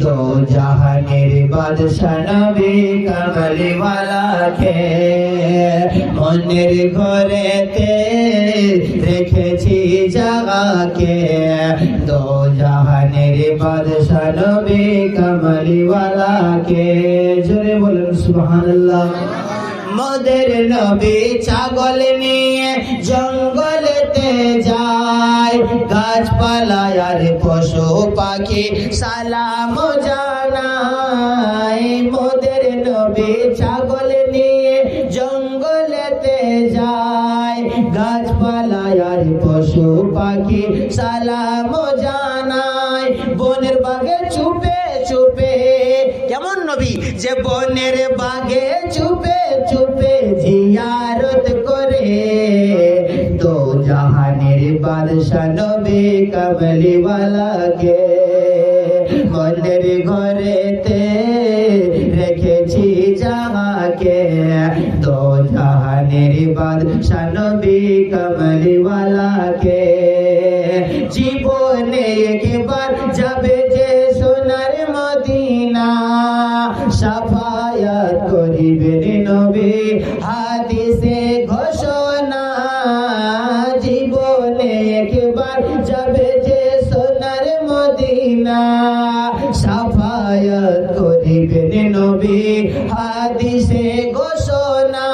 দো জাহানের বাদশা নবী কমলিওয়ালাকে। মনের ঘরেতে রেখেছি জাগাকে, দো জাহানের বাদশা নবী কমলিওয়ালাকে। জোরে বলেন সুবহানাল্লাহ। মদের নবী ছাগল নিয়ে জঙ্গলেতে যায়, গাছপালা আর পশু পাখি সালাম জানায়। মদের নবী ছাগল নিয়ে জঙ্গলেতে যায়, গাছপালা আর পশু পাখি সালাম জানায়। বনের বাগে চুপে চুপে, কেমন নবী যে বনের বাগে চুপে চুপে জিয়ারত করে, তো জাহানের বাদশা নবী কমলিওয়ালাকে। মনের ঘরেতে রেখেছি যাকে, তো জাহানের বাদশা নবী কমলিওয়ালাকে। জীবনে একবার যাবে যে সোনার মদিনা, হাদিসে ঘোষণা জীবনে একবার যাবে যে সোনার মদিনা সাফায়াত করিবেন নবী হাদিসে ঘোষণা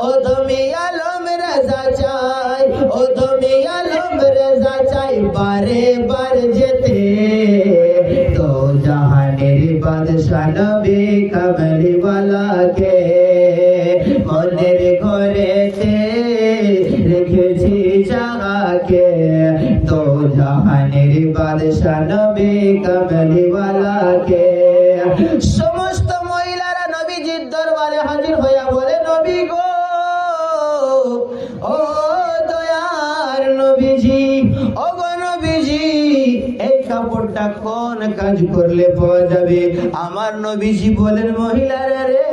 ও তুমি আলম রাজা চাই ও তুমি আলম রাজা চাই বারে বার যেতে তো জাহানের বাদশা নবী কমলিওয়ালাকে মনের ঘরেতে রেখেছি জাগাকে তো জাহানের বাদশা নবী কমলিওয়ালাকে সমস্ত মহিলারা নবীজির দরবারে হাজির হইয়া বলে নবী গো ও দয়ার নবীজি ও গো নবীজি এই কাপড়টা কোন কাজ করলে পাওয়া যাবে আমার নবীজি বলেন মহিলারা রে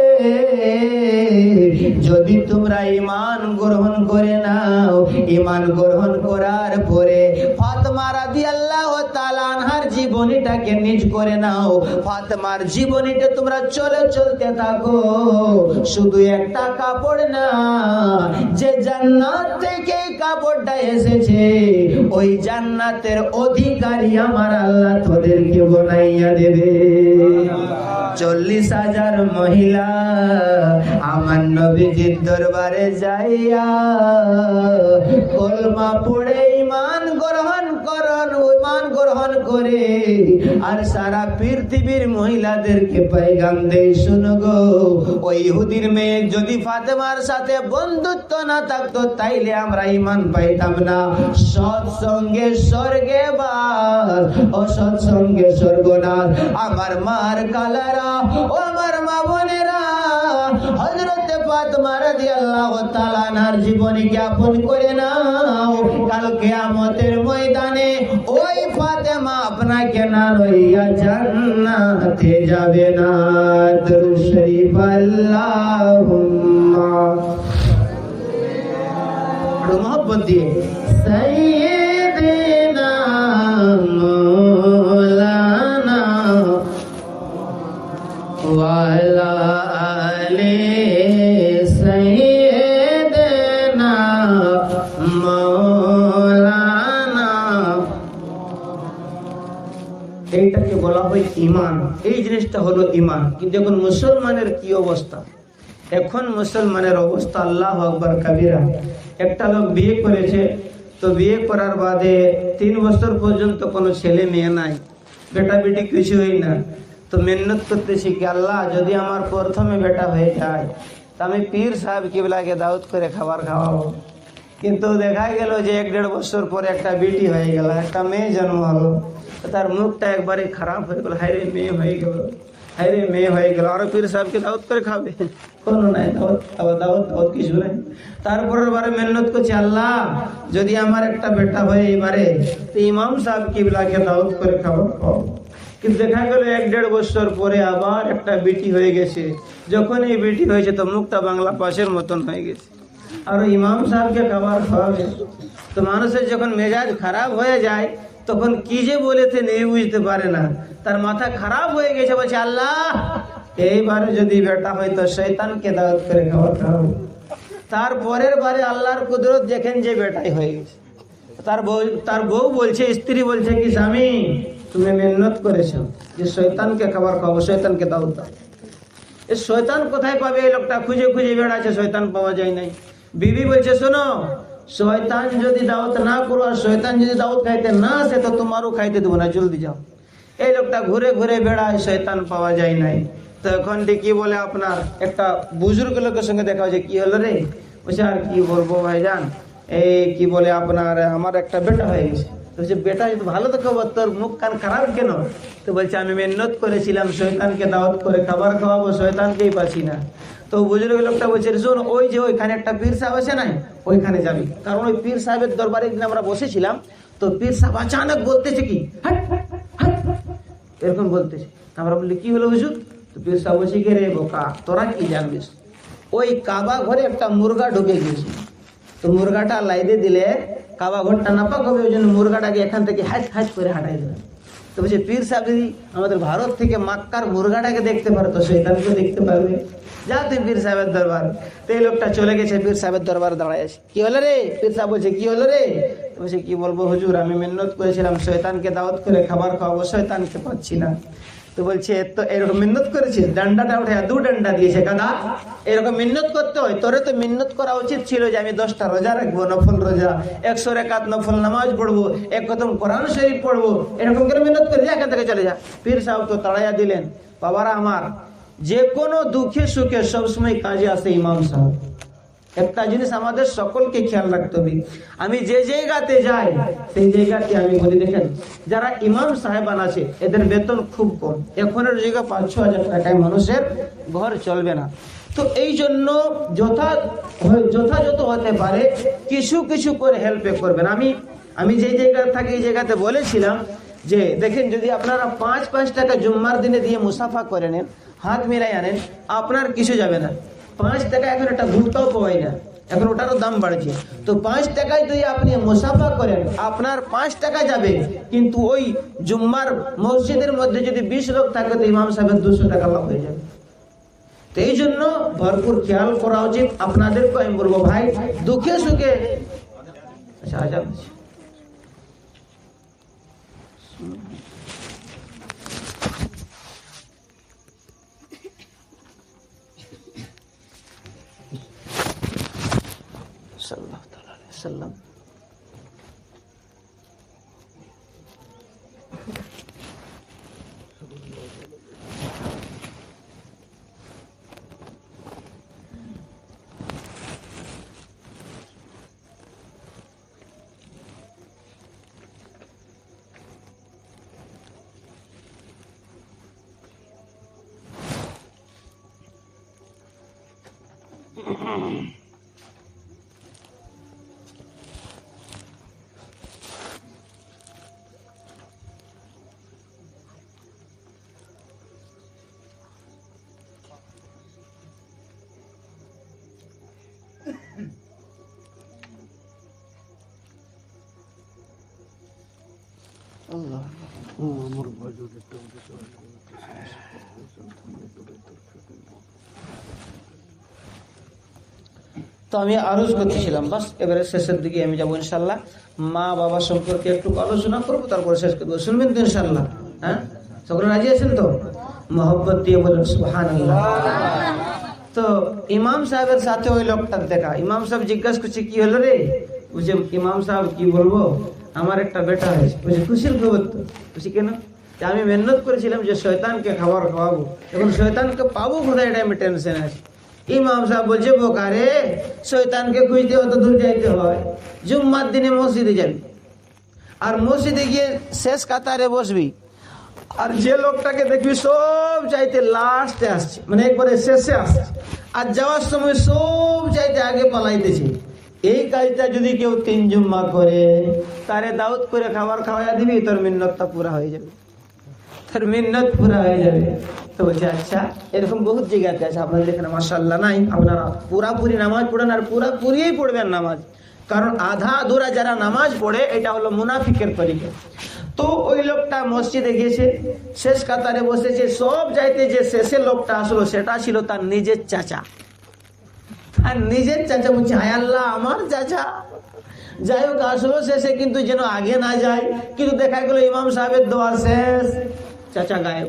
যদি তোমরা ঈমান গ্রহণ করে নাও ঈমান গ্রহণ করার পরে ফাতেমা রাদিয়াল্লাহু তাআলা আনহার জীবনীটাকে নিজ করে নাও ফাতেমার জীবনীতে তোমরা চলতে থাকো শুধু একটা কাপড় না যে জান্নাত থেকে কাপড়টা এসেছে ওই জান্নাতের অধিকারী আমার আল্লাহ তোদেরকে বানাইয়া দেবে 40,000 মহিলা আমার নবীজির দরবারে যাইয়া কলমা পড়ে ঈমান গ্রহণ করে আর সারা পৃথিবীর মহিলাদেরকে পয়গাম দেই শুনো গো ওই ইহুদির মেয়ে যদি ফাতেমার সাথে বন্ধুত্ব না থাকতো তাইলে আমরা ঈমান পাইতাম না সৎসঙ্গে স্বর্গে বাস অসৎসঙ্গে স্বর্গনাশ আমার মার কালারা ও আমার মা বোনেরা হযরতে ফাতেমা রাদিয়াল্লাহু তাআলা আনহার জীবনীকে আপন করে নাও কাল কিয়ামতের ময়দানে ওই ফাতেমা আপনাকে না লইয়া জান্নাতে যাবে না দরুদ শরীফ আল্লাহুম্মা মোহব্বত দিয়ে সাইয়্যিদিনা মাওলানা ওয়ালা আলি সাইয়্যিদিনা মাওলানা এইটাকে বলা হয় ঈমান এই জিনিসটা হলো ঈমান কিন্তু এখন মুসলমানের কি অবস্থা এখন মুসলমানের অবস্থা আল্লাহু আকবার কবিরা একটা লোক বিয়ে করেছে তো বিয়ে করার বাদে 3 বছর পর্যন্ত কোনো ছেলে মেয়ে নাই বেটা বেটি কিছু হয় না তো মেহনত করতেছি কি আল্লাহ যদি আমার প্রথমে বেটা হয়ে যায় তো আমি পীর সাহেব কিবলাকে দাওয়াত করে খাবার খাওয়াবো কিন্তু দেখা গেল যে 1-1.5 বছর পরে একটা বেটি হয়ে গেল একটা মেয়ে জন্ম হলো তার মুখটা একবারে খারাপ হয়ে গেল হায় রে মেয়ে হয়ে গেল হায় রে মেয়ে হয়ে গেল আরো পীর সাহেবকে দাওয়াত করে খাবে কোনো নাই দাওয়াত কিছু নাই তারপরের বারে মেহনত করছি আল্লাহ যদি আমার একটা বেটা হয় এবারে তো ইমাম সাহেব কিবলাকে দাওয়াত করে খাবার খাও কিন্তু দেখা গেল 1-1.5 বছর পরে আবার একটা বেটি হয়ে গেছে যখন এই বেটি হয়েছে তো মুখটা বাংলা পাশের মতন হয়ে গেছে আর ইমাম সাহেবকে খাবার খাওয়াবে তো মানুষের যখন মেজাজ খারাপ হয়ে যায় তখন কি যে বলেছে নেই বুঝতে পারে না তার মাথা খারাপ হয়ে গেছে বলছে আল্লাহ এইবারে যদি বেটা হয় তো শয়তানকে দাওয়াত করে খাবার খাওয়াবো তারপরের বারে আল্লাহর কুদরত দেখেন যে বেটাই হয়ে গেছে তার বউ বলছে স্ত্রী বলছে কি স্বামী তুমি মেহনত করেছো যে শয়তানকে খাবার খাওয়াবো শয়তানকে দাওয়াত দাও এই শয়তান কোথায় পাবে এই লোকটা খুঁজে খুঁজে বেড়াচ্ছে শয়তান পাওয়া যায় নাই বিবি বলছে শোনো শয়তান যদি দাওয়াত না করো আর শয়তান যদি দাওয়াত খাইতে না আসে তো তোমারও খাইতে দেবো না জলদি যাও এই লোকটা ঘুরে ঘুরে বেড়ায় শয়তান পাওয়া যায় নাই তো এখন কি বলে আপনার একটা বুজুর্গ লোকের সঙ্গে দেখা হয়েছে কি হলো রে বলছে আর কি বলবো ভাইজান এই কি বলে আপনার আমার একটা বেটা হয়ে গেছে বলছে বেটা যদি ভালো তো খবর তোর মুখ কান খারাপ কেন তো বলছে আমি মেহনত করেছিলাম শয়তানকে দাওয়াত করে খাবার খাওয়াবো শয়তানকেই পাচ্ছি না তো বুজুর্গ লোকটা বলছে শোন ওই যে ওইখানে একটা পীর সাহেব আছে না ওইখানে যাবি কারণ ওই পীর সাহেবের দরবারে একদিন আমরা বসেছিলাম তো পীর সাহেব আচানক বলতেছে কি হাট হাট এরকম বলতেছে আমরা বললি কি হলো হুজুর তো পীর সাহেব বলছে কি রে বোকা তোরা কি জানবিস ওই কাবা ঘরে একটা মুরগা ঢুকে গিয়েছে তো মুরগাটা লাইদে দিলে কাবা ঘরটা নাপাক হবে ওই জন্য মুরগাটাকে এখান থেকে হাঁচ হাঁচ করে হাঁটাই দিলেন তো বলছে পীর সাহেব যদি আমাদের ভারত থেকে মাক্কার মুরগাটাকে দেখতে পারে তো শয়তানকে দেখতে পারবে, যা তুই পীর সাহেবের দরবার। তো এই লোকটা চলে গেছে পীর সাহেবের দরবারে দাঁড়ায় আছে। কি হলো রে? পীর সাহেব বলছে কি হলো রে? বলছে কি বলবো হুজুর, আমি মিন্নত করেছিলাম শয়তানকে দাওয়াত করে খাবার খাওয়াবো, শয়তানকে পাচ্ছি না। তো বলছে তো এরকম মিন্নত করেছিস, ডান্ডাটা উঠে 2 ডান্ডা দিয়েছে গাদা, এরকম মিন্নত করতে হয়? তোরে তো মিন্নত করা উচিত ছিল যে আমি 10টা রোজা রাখবো, নফল রোজা, 100 রাকাত নফল নামাজ পড়বো, এক খতম কোরআন শরীফ পড়বো, এরকম করে মিন্নত করে যা, এখান থেকে চলে যা। পীর সাহেব তো তাড়াইয়া দিলেন। বাবারা আমার, যে কোনো দুঃখে সুখে সবসময় কাজে আসে ইমাম সাহেব। একটা জিনিস আমাদের সকলকে খেয়াল রাখতে হবে। আমি যে জায়গাতে যাই সেই জায়গাতে আমি বলি, দেখেন যারা ইমাম সাহেবান আছে এদের বেতন খুব কম, এখনের জায়গায় 5-6 হাজার টাকায় মানুষের ঘর চলবে না। তো এই জন্য যথাযথ হতে পারে কিছু কিছু করে হেল্প করবেন। আমি যে জায়গায় থাকি এই জায়গাতে বলেছিলাম যে দেখেন যদি আপনারা 5 টাকা জুম্মার দিনে দিয়ে মুসাফা করে নেন, হাত মিলাই আনেন, আপনার কিছু যাবে না। 5 টাকা এখন একটা ভুট্টাও পাওয়াই না, এখন ওটারও দাম বাড়ছে। তো 5 টাকায় যদি আপনি মুসাফা করেন আপনার 5 টাকা যাবে, কিন্তু ওই জুম্মার মসজিদের মধ্যে যদি 20 লোক থাকে তো ইমাম সাহেবের 200 টাকা লাভ হয়ে যাবে। তো এই জন্য ভরপুর খেয়াল করা উচিত। আপনাদেরকে আমি বলবো ভাই, দুঃখে সুখে আচ্ছা আজাদ সাল্লাল্লাহু তাআলা আলাইহি ওয়াসাল্লাম। তো আমি আরজ করতেছিলাম, বাস এবারে শেষের দিকে আমি যাবো ইনশাল্লাহ। মা বাবা সম্পর্কে একটু আলোচনা করবো, তারপরে শেষ করবো। শুনবেন তো ইনশাল্লাহ? হ্যাঁ, সকলে রাজি আছেন তো? মহব্বত দিয়ে বলেন সুবহানাল্লাহ। তো ইমাম সাহেবের সাথে ওই লোকটার দেখা। ইমাম সাহেব জিজ্ঞাসা করছে কি হলো রে? বুঝে ইমাম সাহেব কি বলবো, আমার একটা বেটা হয়েছে। বুঝে খুশির খবর তো? খুশি কেন? আমি মেহনত করেছিলাম যে শয়তানকে খাবার খাওয়াবো, এখন শয়তানকে পাবো কোথায়, এটা আমি টেনশন আছে। ইমাম সাহেব বলছে বোকারে, শয়তানকে খুঁজতে অত দূর যাইতে হয়? জুম্মার দিনে মসজিদে যাবি, আর মসজিদে গিয়ে শেষ কাতারে বসবি, আর যে লোকটাকে দেখবি সব চাইতে লাস্টে আসছে, মানে একবারে শেষে আসছে, আর যাওয়ার সময় সব চাইতে আগে পালাইতেছে। এই কাজটা যদি কেউ 3 জুম্মা করে, তারে দাউদ করে খাবার খাওয়াইয়া দিবি, তোর মিন্নতটা পুরা হয়ে যাবে, তোর মিন্নত পুরা হয়ে যাবে। তো বলছে আচ্ছা, এরকম বহুত জায়গাতে আছে, আপনাদের এখানে মাশাআল্লাহ নাই। আপনারা পুরাপুরি নামাজ পড়েন, আর পুরাপুরিই পড়বেন নামাজ, কারণ আধা আধুরা যারা নামাজ পড়ে এটা হলো মুনাফিকের তরিকা। তো ওই লোকটা মসজিদে গিয়েছে, শেষ কাতারে বসেছে, সব যাইতে যে শেষে লোকটা আসলো সেটা ছিল তার নিজের চাচা। আর নিজের চাচা বলছে হায় আল্লাহ, আমার চাচা। যাই হোক আসলো শেষে, কিন্তু যেন আগে না যায়। কিন্তু দেখা গেল ইমাম সাহেবের দোয়া শেষ, চাচা গায়েব।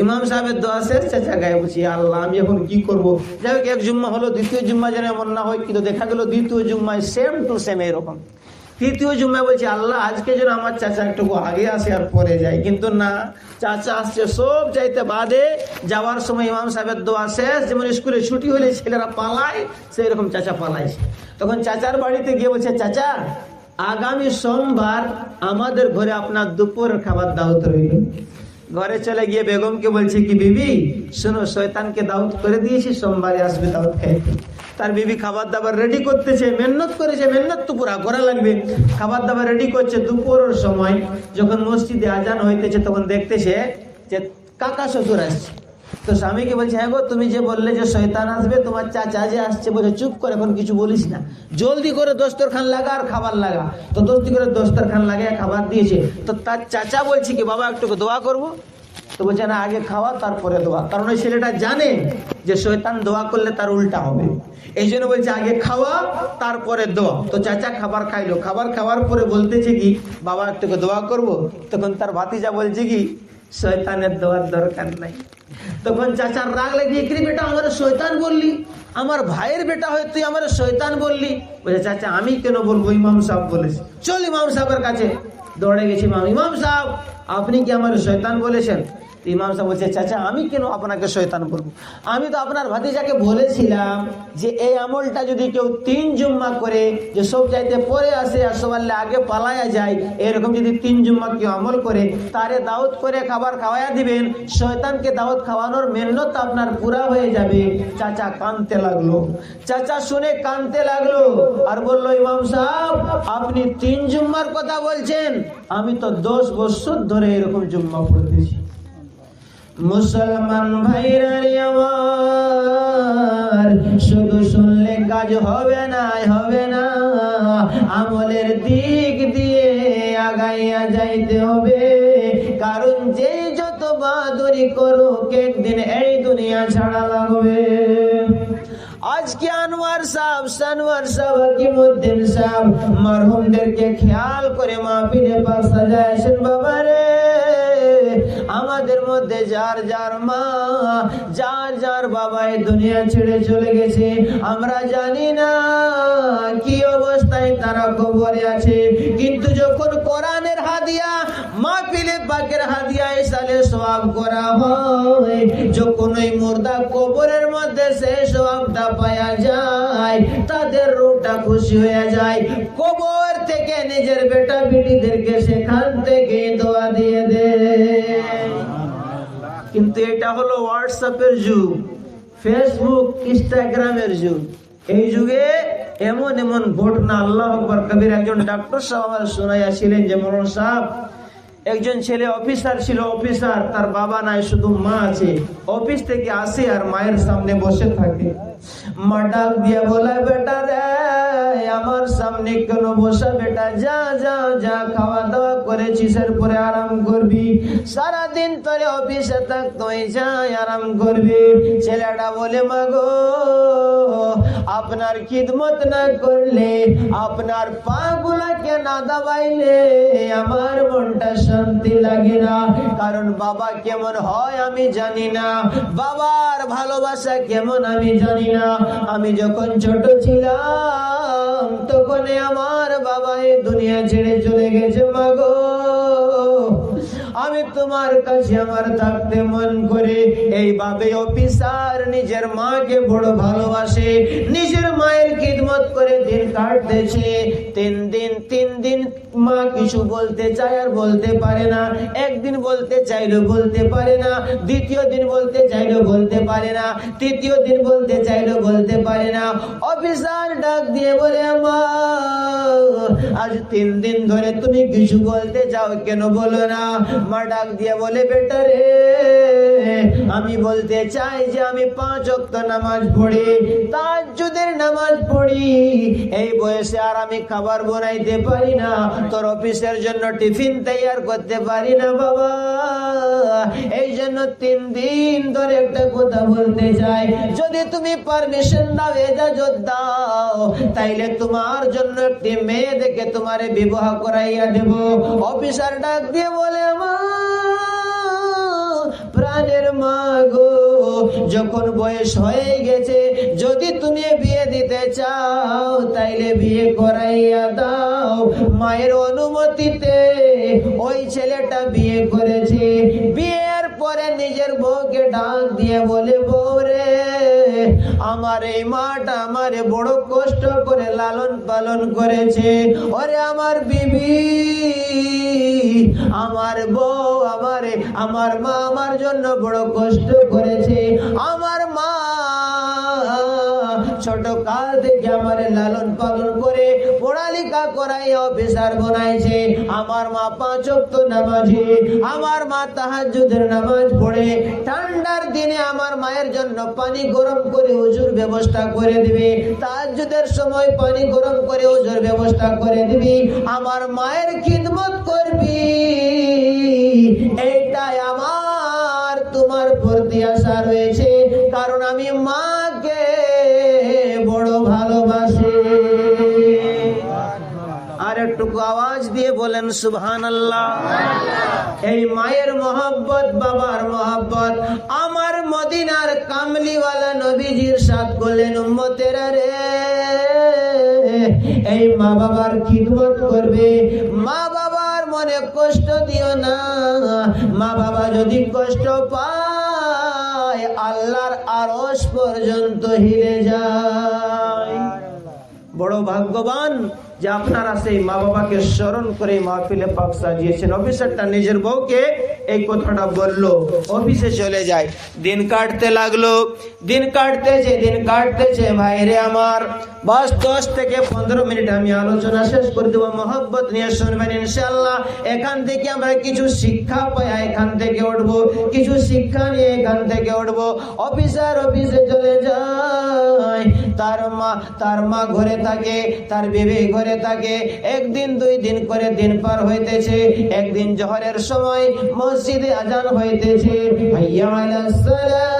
ইমাম সাহেবের দোয়া শেষ, চাচা গায়েব। বলছি আল্লাহ, আমি এখন কি করবো? যাই হোক 1 জুম্মা হলো, 2য় জুম্মা যেন এমন না হয়। কিন্তু দেখা গেল 2য় জুম্মায় সেম টু সেম এরকম। 3য় জুম্মায় বলছি আল্লাহ, আজকে যেন আমার চাচা একটু আগে আসে আর পরে যায়। কিন্তু না, চাচা আসছে সব চাইতে বাদে। যাওয়ার সময় ইমাম সাহেবের দোয়া শেষ, যেমন স্কুলে ছুটি হলে ছেলেরা পালায়, সেই রকম চাচা পালাইছে। তখন চাচার বাড়িতে গিয়ে বলছে চাচা, আগামী সোমবার আমাদের ঘরে আপনার দুপুরের খাবার দাওয়াত রইল। ঘরে চলে গিয়ে বেগমকে বলছে কি বিবি শোনো, শয়তানকে দাওয়াত করে দিয়েছি, সোমবারে আসবে দাওয়াত খাইতে। তার বিবি খাবার দাবার রেডি করতেছে, মেহনত করেছে, মেহনত তো পুরা করা লাগবে। খাবার দাবার রেডি করছে। দুপুরের সময় যখন মসজিদে আজান হইতেছে, তখন দেখতেছে যে কাকা শ্বশুর আসছে। তো স্বামীকে বলছে, হ্যাঁ গো, তুমি যে বললে যে শয়তান আসবে, তোমার চাচা যে আসছে, বলছে চুপ করে, এখন কিছু বলিস না, জলদি করে দস্তরখান লাগা আর খাবার লাগা। তো দস্তি করে দস্তরখান লাগিয়ে খাবার দিয়েছে। তো তার চাচা বলছে কি, বাবা একটু দোয়া করব। তো বলছে না, আগে খাওয়া তারপরে দোয়া, কারণ ওই ছেলেটা জানে যে শয়তান দোয়া করলে তার উল্টা হবে, এই জন্য বলছে আগে খাওয়া তারপরে দোয়া। তো চাচা খাবার খাইলো, খাবার খাওয়ার পরে বলতেছে কি, বাবা একটু দোয়া করব। তখন তার ভাতিজা বলছে কি, শয়তানের দোয়ার দরকার নাই। তখন চাচার রাগ লেগে, কি বেটা আমার শয়তান বললি, আমার ভাইয়ের বেটা হয়ে তুই আমার শয়তান বললি। বলছে চাচা আমি কেন বলবো, ইমাম সাহেব বলেছে, চল ইমাম সাহেবের কাছে। দৌড়ে গেছি, ইমাম সাহেব আপনি কি আমার শয়তান বলেছেন? ইমাম সাহেব বলছে, চাচা আমি কেন আপনাকে শয়তান বলবো, আমি তো আপনার ভাতিজাকে বলেছিলাম যে এই আমলটা যদি কেউ 3 জুম্মা করে, যে সব চাইতে পরে আসে আর সবার আগে পালায়া যায়, এরকম যদি 3 জুম্মা কেউ আমল করে, তারে দাওয়াত করে খাবার খাওয়ায়া দিবেন, শয়তানকে দাওয়াত খাওয়ানোর মেহনত আপনার পুরা হয়ে যাবে। চাচা কাঁদতে লাগলো, চাচা শুনে কাঁদতে লাগলো আর বললো, ইমাম সাহেব আপনি 3 জুম্মার কথা বলছেন, আমি তো 10 বছর ধরে এরকম জুম্মা পড়তেছি। মুসলমান ভাইরা আমার, শুধু শুনলে কাজ হবে না, হবে না, আমলের দিক দিয়ে আগাইয়া যাইতে হবে। কারণ যে যত বাহাদুরি করুক, একদিন এই দুনিয়া ছাড়া লাগবে। আজকে আনোয়ার সাহেব, সানোয়ার সাহেব, হাকিমউদ্দিন সাহেব মরহুমদেরকে খেয়াল করে মাহফিলে পাক সাজাইছেন। বাবা রে, আমাদের মধ্যে যার যার মা, যার যার বাবা এই দুনিয়া ছেড়ে চলে গেছে, আমরা জানি না কি অবস্থায় তারা কবরে আছে। কিন্তু যখন কোরআনের হাদিয়া, মাহফিলে পাকের হাদিয়া ইসালে সওয়াব করা হয়, যখন ওই মুর্দা কবরের মধ্যে সে সওয়াবটা পাওয়া যায়, তাদের রূহটা খুশি হয়ে যায়। কবর থেকে নিজের বেটা বেটিদেরকে সেখান থেকে দোয়া দিয়ে দেয়। কিন্তু এটা হলো হোয়াটসঅ্যাপের যুগ, ফেসবুক, ইনস্টাগ্রামের যুগ। এই যুগে এমন এমন ঘটনা, আল্লাহু আকবার কবির। একজন ডাক্তার সাহেব আমার শোনাইয়াছিলেন যে, মরণ সাহেব, একজন ছেলে অফিসার ছিল, অফিসার, তার বাবা নাই, শুধু মা আছে। অফিস থেকে আসে আর মায়ের সামনে বসে থাকে। মা ডাক দিয়ে বলে, বেটা রে আমার সামনে কেন বসা, বেটা যা যা যা, খাওয়া দাওয়া করেছিস, এরপরে আরাম করবি, সারাদিন তোরে অফিসে থাকতে যাই, আরাম করবি। ছেলেটা বলে, মা গো আপনার খিদমত না করলে, আপনার পা গুলাকে না দাবাইলে আমার মনটা শান্তি লাগে না। কারণ বাবা কেমন হয় আমি জানি না, বাবার ভালোবাসা কেমন আমি জানি না। আমি যখন ছোট ছিলাম তখন আমার বাবা এই দুনিয়া ছেড়ে চলে গেছে। মা গো আমি তোমার কাছে আমার থাকতে মন করে। এইভাবে অফিসার নিজের মাকে বড় ভালোবাসে, নিজের মায়ের খিদমত করে দিন কাটতেছে। 3 দিন মা কিছু বলতে চায় আর বলতে পারে না। একদিন বলতে চাইলো বলতে পারে না, দ্বিতীয় দিন বলতে চাইলো বলতে পারে না, তৃতীয় দিন বলতে চাইলো বলতে পারে না। অফিসার ডাক দিয়ে বলে, মা আজ 3 দিন ধরে তুমি কিছু বলতে চাও, কেন বলো না? মা ডাক দিয়ে বলে, বেটা রে আমি বলতে চাই যে আমি 5 ওয়াক্ত নামাজ পড়ি, তাহাজ্জুদের নামাজ পড়ি। এই বয়সে আর আমি খাবার বানাইতে পারি না, তোর অফিসের জন্য টিফিন তৈয়ার করতে পারি না বাবা। এই জন্য 3 দিন ধরে একটা কথা বলতে চাই, যদি তুমি পারমিশন দাও, এজাজত দাও, তাইলে তোমার জন্য একটি মেয়ে দেখে তোমারে বিবাহ করাইয়া দেব। অফিসার ডাক দিয়ে বলে, আমার প্রাণের মা গো, যখন বয়স হয়ে গেছে, যদি তুমি বিয়ে দিতে চাও তাইলে বিয়ে করাইয়া দাও। মায়ের অনুমতিতে ওই ছেলেটা বিয়ে করেছে। বিয়ের পরে নিজের বউকে ডাক দিয়ে বলে, বউ রে আমার এই মাটা আমারে বড় কষ্ট করে লালন পালন করেছে। ওরে আমার বিবি, আমার বউ, আমার মা আমার জন্য বড় কষ্ট করেছে। আমার মা ছোট কাল থেকে আমার লালন পালন করে পড়ালেখা করাই অফিসার বানাইছে। আমার মা 5 ওয়াক্ত নামাজি, আমার মা তাহাজ্জুদের নামাজ পড়ে। ঠান্ডার দিনে আমার মায়ের জন্য পানি গরম করে হুজুর ব্যবস্থা করে দিবে, তাহাজ্জুদের সময় পানি গরম করে হুজুর ব্যবস্থা করে দিবি, আমার মায়ের খিদমত করবি। এইটাই আমার তোমার প্রতি আশা রয়েছে, কারণ আমি মাকে বড় ভালোবাসি। আর একটু আওয়াজ দিয়ে বলেন সুবহানাল্লাহ। এই মায়ের মহব্বত, বাবার মহব্বত, আমার মদিনার কামলিওয়ালা নবীজির সাথ করলেন উম্মতেরা রে, এই মা বাবার খিদমত করবে, মা বাবার মনে কষ্ট দিও না। মা বাবা যদি কষ্ট পায় আল্লাহর আরশ পর্যন্ত হিলে যায়। বড় ভাগ্যবান যে আপনারা সেই মা বাবাকে স্মরণ করে মাহফিলে পাক সাজিয়েছেন। অফিসারটা নিজের বউকে এই কথাটা বললো, অফিসে চলে যায়। দিন কাটতে লাগলো, দিন কাটতেছে ভাইরে আমার। বাস 10 থেকে 15 মিনিট আমি আলোচনা শেষ করে দেবো, মহব্বত নিয়ে শুনবেন ইনশাআল্লাহ। এখান থেকে আমরা কিছু শিক্ষা পাই, এখান থেকে উঠবো, কিছু শিক্ষা নিয়ে এখান থেকে উঠবো। অফিসার অফিসে চলে যায়, তার মা ঘরে থাকে, তার বিবি ঘরে থাকে। একদিন 2 দিন করে দিন পার হইতেছে। একদিন জোহরের সময় মসজিদে আজান হইতেছে, হাইয়া আলাস সালাহ,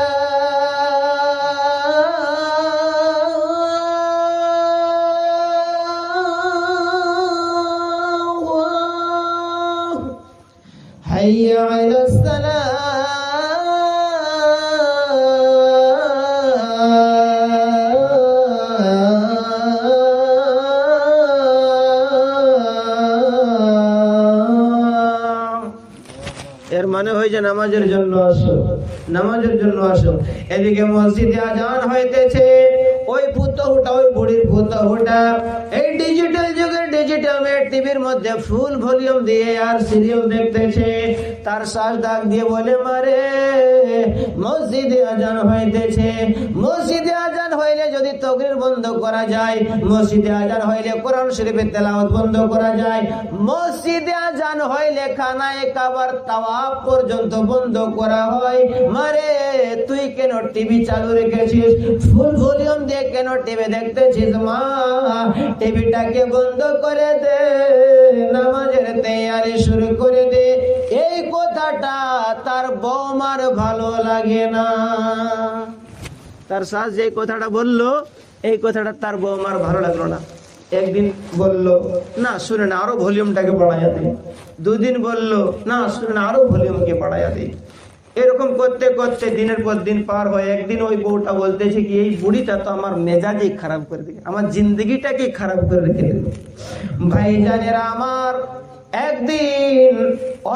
হাইয়া আলাস সালাহ। এর মানে হয় যে নামাজের জন্য আসো, নামাজের জন্য আসো। এদিকে মসজিদে আজান হইতেছে, ওই ফুতহুটা, ওই বুড়ির ফুতহুটা এই ডিজিটাল যুগের ডিজিটাল টিভির মধ্যে ফুল ভলিউম দিয়ে আর সিরিয়াল দেখতেছে। তার শ্বাস ডাক দিয়ে বলে, মারে মসজিদে আজান হইতেছে। মসজিদে আজান হইলে যদি তাকবীর বন্ধ করা যায়, মসজিদে আজান হইলে কোরআন শরীফের তেলাওয়াত বন্ধ করা যায়, মসজিদে আজান হইলে খানায়ে কাবার তাওয়াফ পর্যন্ত বন্ধ করা হয়। মারে তুই কেন টিভি চালু রেখেছিস, ফুল ভলিউম দিয়ে কেন টিভি দেখতেছিস? মা টিভিটাকে বন্ধ করে দে, নামাজের তৈয়ারি শুরু করে দে। এই কথাটা তার বৌমার ভালো লাগে না। তার শাশ যে কথাটা বললো, এই কথাটা তার বৌমার ভালো লাগলো না। একদিন বললো, না শুনে না, আরো ভলিউমটাকে বাড়াইয়া দে। 2 দিন বললো, না শুনে না, আরো ভলিউমকে বাড়াইয়া দে। এরকম করতে করতে দিনের পর দিন পার হয়। একদিন ওই বউটা বলতেছে কি, এই বুড়িটা তো আমার মেজাজই খারাপ করে দিল, আমার জিন্দগিটাকে খারাপ করে রেখে দিল। ভাইজানেরা আমার, একদিন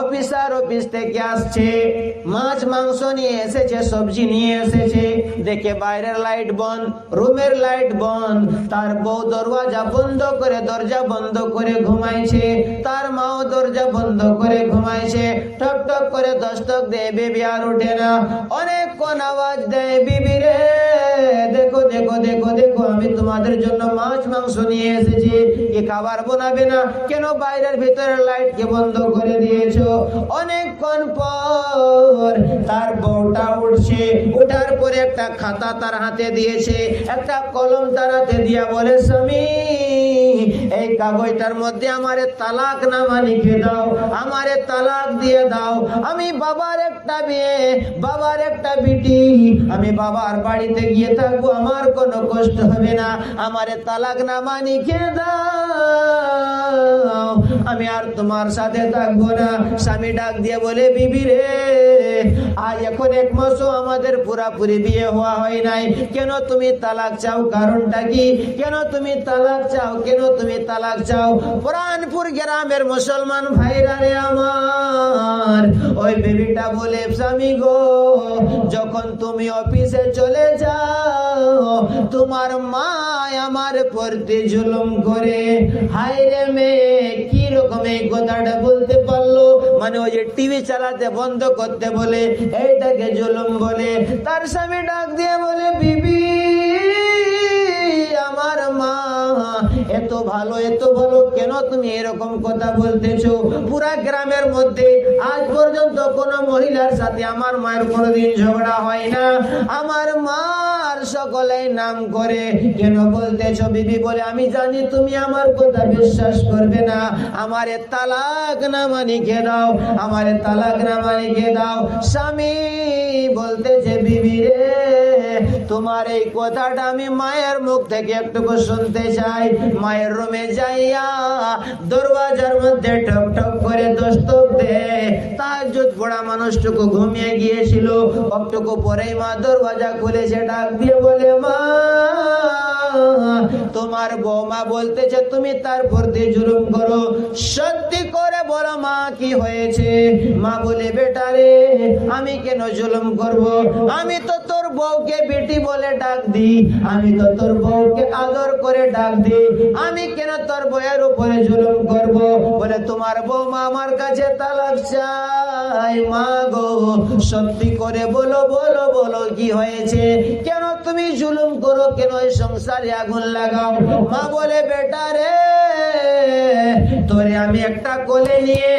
অফিসার অফিস থেকে আসছে, মাছ মাংস নিয়ে এসেছে, সবজি নিয়ে এসেছে। দেখে বাইরের লাইট বন্ধ, রুমের লাইট বন্ধ। তার বউ দরজা বন্ধ করে ঘুমাইছে, তার মাও দরজা বন্ধ করে ঘুমাইছে। টক টক করে দস্তক দেয়, বেবি আর উঠে না। অনেকক্ষণ আওয়াজ দেয়, বিবি রে দেখো দেখো দেখো দেখো, আমি তোমাদের জন্য মাছ মাংস নিয়ে এসেছি, কি খাবার বানাবে না? কেন বাইরের ভিতরে লাইট কে বন্ধ করে দিয়েছো? অনেকক্ষণ পর তার বউটা উঠছে, উঠার পরে একটা খাতা তার হাতে দিয়েছে, একটা কলম তার হাতে দিয়া বলে, স্বামী এই কাগজটার মধ্যে আমারে তালাক নামা লিখে দাও, আমারে তালাক দিয়ে দাও। আমি বাবার একটা মেয়ে, বাবার একটা বিটি, আমি বাবার বাড়িতে গিয়ে থাকবো, আমার কোনো কষ্ট হবে না, আমারে তালাক নামা লিখে দাও, আমি আর তোমার সাথে থাকবো না। স্বামী ডাক দিয়ে বলে, বিবি রে আজ এখন 1 মাসও আমাদের পুরাপুরি বিয়ে হওয়া হয় নাই, কেন তুমি তালাক চাও? কারণটা কি? কেন তুমি তালাক চাও? কেন তুমি তালাক চাও? পুরানপুর গ্রামের মুসলমান ভাইরা রে আমার, ওই বেবিটা বলে, স্বামী গো যখন তুমি অফিসে চলে যাও, তোমার মা আমার প্রতি জুলুম করে। হায় রে মেয়ে, কি রকম এই কথাটা বলতে পারলো? মানে ওই যে টিভি চালাতে বন্ধ করতে বলে, এইটাকে জুলুম বলে। তার স্বামী ডাক দিয়ে বলে, বিবি ভালো কেন তুমি এরকম কথা বলতেছো? পুরা গ্রামের মধ্যে আজ পর্যন্ত কোনো মহিলার সাথে আমার মায়ের কোনোদিন ঝগড়া হয় না, আমার মার সকলেই নাম করে, কেন বলতেছো? বিবি বলে, আমি জানি তুমি আমার কথা বিশ্বাস করবে না, আমারে তালাক নামা লিখে দাও, আমারে তালাক নামা লিখে দাও। স্বামী বলতেছে, বিবি রে, তোমার এই কথাটা আমি মায়ের মুখ থেকে একটুকু শুনতে চাই। মায়ের রুমে যাইয়া দরওয়াজার মধ্যে ঠক ঠক করে দস্তক দে। তাহাজ্জুদ পড়া মানুষটুকু ঘুমিয়ে গিয়েছিল, একটুকু পরেই মা দরওয়াজা খুলেছে, ডাক দিয়ে বলে, মা, তোমার বৌমা বলতেছে তুমি তার প্রতি জুলুম করো, সত্যি করে বলো মা কি হয়েছে? মা বলে, বেটা রে, আমি কেন জুলুম করব? আমি তো তোর বউকে বেটি বলে ডাক দিই, আমি তো তোর বউকে আদর করে ডাক দিই, আমি কেন তোর বউয়ের উপরে জুলুম করব? বলে, তোমার বৌমা আমার কাছে তালাক চাই। মা গো, সত্যি করে বলো, বলো, বলো কি হয়েছে? কেন তুমি জুলুম করো? কেন এই সংসারে আগুন লাগাও? মা বলে, বেটা রে, তোরে আমি একটা কোলে নিয়ে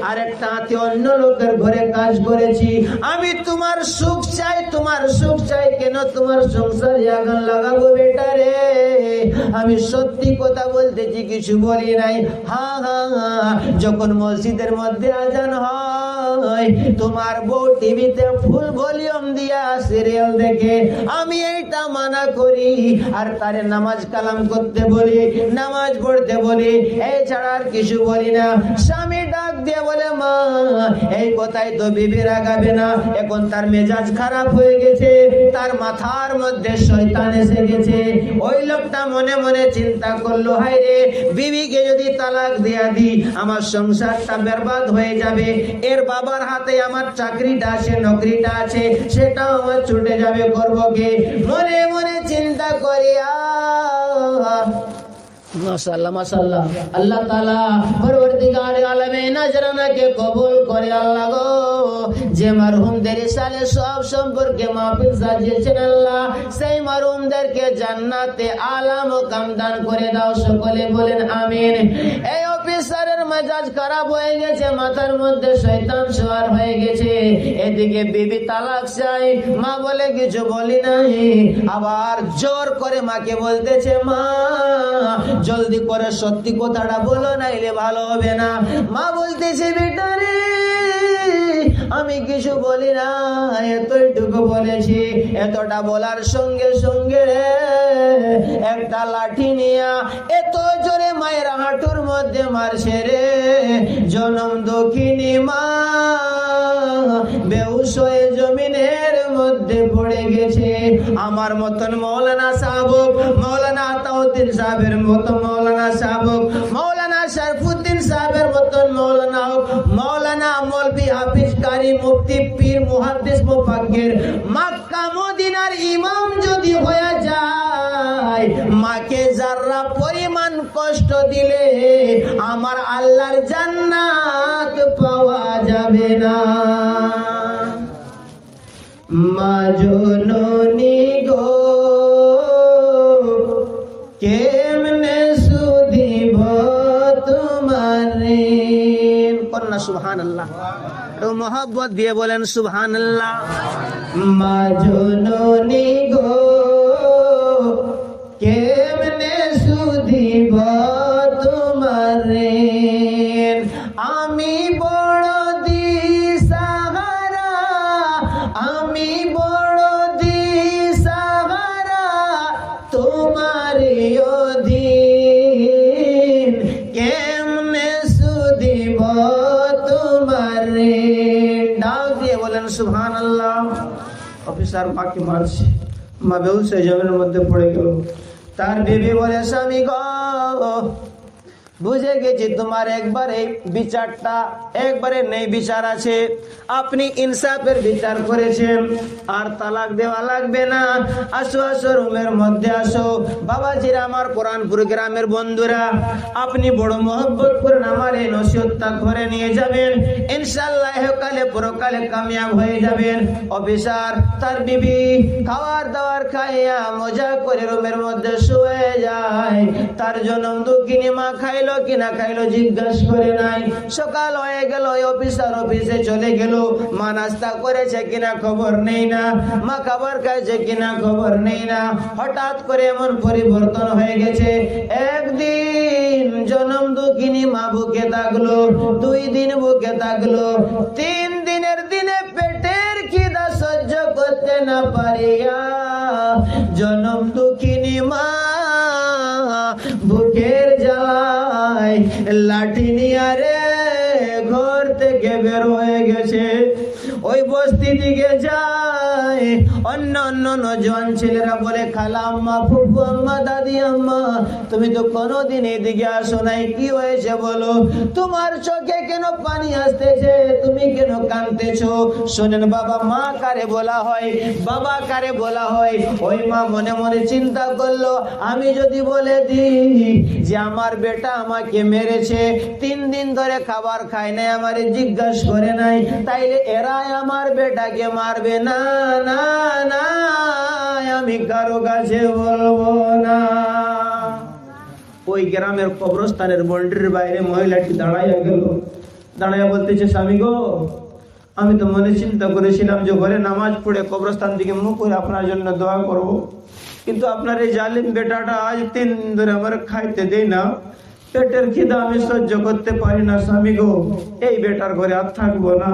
আর একটা হাতে অন্য লোকের ঘরে কাজ করেছি, আমি তোমার সুখ চাই, তোমার সুখ চাই, কেন তোমার সংসারে আগুন লাগাবো? বেটা রে, আমি সত্যি কথা বলতেছি, কিছু বলি নাই। হ্যাঁ হ্যাঁ, যখন মসজিদের মধ্যে আজান হয়, তোমার বউ টিভিতে ফুল ভলিউম দিয়া সিরিয়াল দেখে, আমি এইটা মানা করি, আর তারে নামাজ কালাম করতে বলি, নামাজ পড়তে বলি, এই ছাড়া আর কিছু বলি না। স্বামী ডাক দিয়ে বলে, মা, এই কথাই তো বিবি রাগাবে না, এখন তার মেজাজ খারাপ হয়ে গেছে, তার মাথার মধ্যে শয়তান এসে গেছে। ওই লোকটা মনে মনে চিন্তা করলো, হায় রে, বিবিকে যদি তালাক দেয়া দি, আমার সংসারটা বরবাদ হয়ে যাবে, এর বাবার হাতে আমার চাকরিটা আছে, নকরিটা আছে, সেটাও আমার ছুটে যাবে, করবো কে? মনে মনে চিন্তা করিয়া, মাশাআল্লাহ মাশাআল্লাহ, আল্লাহ তাআলা পরবর্তীকার আলমে নজরানাকে কবুল করে। আল্লাহ গো, যে মারহুমদের সালে সব সম্পর্কে মাহফিল সাজিয়েছেন আল্লাহ, সেই মারহুমদেরকে জান্নাতে আলা মুকাম দান করে দাও, সকলে বলেন আমিন। এই অফিসারের মেজাজ খারাপ হয়ে গেছে, মাথার মধ্যে শয়তান সওয়ার হয়ে গেছে, এদিকে বিবি তালাক চাই, মা বলে কিছু বলি নাই, আবার জোর করে মাকে বলতেছে, মা, জলদি করে সত্যি কথাটা বলো, নাইলে ভালো হবে না। মা বলতেছে, বেটা রে, আমি কিছু বলি না, এতটুকু বলেছি। এতটা বলার সঙ্গে সঙ্গে রে, একটা লাঠি নিয়া এত জোরে মায়ের হাঁটুর মধ্যে মারছে রে, জনম দক্ষিণী মা বেহুশ হয়ে জমিনের মধ্যে পড়ে গেছে। আমার মতন মৌলানা সাহেব, মৌলানা আতাউদ্দিন সাহেবের মতো মৌলানা সাহেব, মৌলানা শরফুদ্দিন সাহেবের মতন মৌলানা হোক, মৌলানা মৌলভী হাফিজ কারি মুফতি পীর মুহাদ্দিস মুফাক্কির মক্কা মদিনার ইমাম যদি হয়ে যায়, মাকে যারা পরিমাণ কষ্ট দিলে আমার আল্লাহর জান্নাত পাওয়া যাবে না। মা জননী গো, কেমনে সুধিব তোমারে? কন্যা সুবহানাল্লাহ, তো মোহব্বত দিয়ে বলেন সুবহানাল্লাহ। মা জননী গো, কেমনে সুধিব তোমারে? আমি বড় দিশাহারা, আমি বড় দিশাহারা, তোমারই অধীন, কেমনে সুধিব তোমারে? ডাক দিয়ে বলেন সুবহানাল্লাহ। অফিসার মাকে মারছে, মা বেহুশ হয়ে জমিনের মধ্যে পড়ে গেল। তার বিবি বলে, স্বামী গো, বুঝে গেছি তোমার একবারে বিচারটা একবারে নেই বিচার আছে, আপনি ইনসাফের বিচার করেছেন, আর তালাক দেওয়া লাগবে না। আসো আসো রুমের মধ্যে আসো। বাবাজিরা আমার কোরআনপুর গ্রামের বন্ধুরা, আপনি বড় মহব্বত করেন আমার এই নসিহতটা করে নিয়ে যাবেন, ইনশাআল্লাহ ইহকালে পরকালে কামিয়াব হয়ে যাবেন। অফিসার তার বিবি খাবার দাবার খাইয়া মজা করে রুমের মধ্যে শুয়ে যায়, তার জনম দুঃখিনী মা খাইলো কিনা খাইলো জিজ্ঞাসা করে নাই। সকাল হয়ে গেল, অফিসার অফিসে চলে গেল, মা নাস্তা করেছে কিনা খবর নেই না, মা খাবার খাইছে কিনা খবর নেই না। হঠাৎ করে এমন পরিবর্তন হয়ে গেছে, একদিন জনম দুঃখিনী মা বুকে থাকলো, 2 দিন বুকে থাকলো, 3 দিনের দিনে পেটের খিদা সহ্য করতে না পারিয়া জনম দুঃখিনী মা বুকের জ্বালায় লাঠি নিয়ে রে ঘর থেকে বের হয়ে গেছে। ওই বস্তি দিকে যায়, অন্য অন্য নজওয়ান ছেলেরা বলে, খালা আম্মা, ফুফু আম্মা, দাদি আম্মা, তুমি তো কোনোদিন এদিকে আসো নাই, কি হয়েছে বলো? তোমার চোখে কেন পানি আসতেছে, তুমি কেন কাঁদতেছো? শোনেন বাবা, মা কারে বলা হয়, বাবা কারে বলা হয়? ওই মা মনে মনে চিন্তা করলো, আমি যদি বলে দিই যে আমার বেটা আমাকে মেরেছে, 3 দিন ধরে খাবার খায় নাই, আমারে জিজ্ঞাসা করে নাই, তাইলে এরাই আমার বেটাকে মারবে। না না না, আমি কারো কাছে বলবো না। ওই গ্রামের কবরস্থানের বন্ডির বাইরে মহিলাটি দাঁড়াইয়া গেল, দাঁড়াইয়া বলতেছে, স্বামী গো, আমি তো মনে চিন্তা করেছিলাম যে ঘরে নামাজ পড়ে কবরস্থান দিকে মুখ করে আপনার জন্য দোয়া করব, কিন্তু আপনার এই জালিম বেটাটা আজ 3 দিন ধরে আমার খাইতে দেয় না, পেটের খিদা আমি সহ্য করতে পারি না। স্বামী গো, এই বেটার ঘরে আর থাকবো না,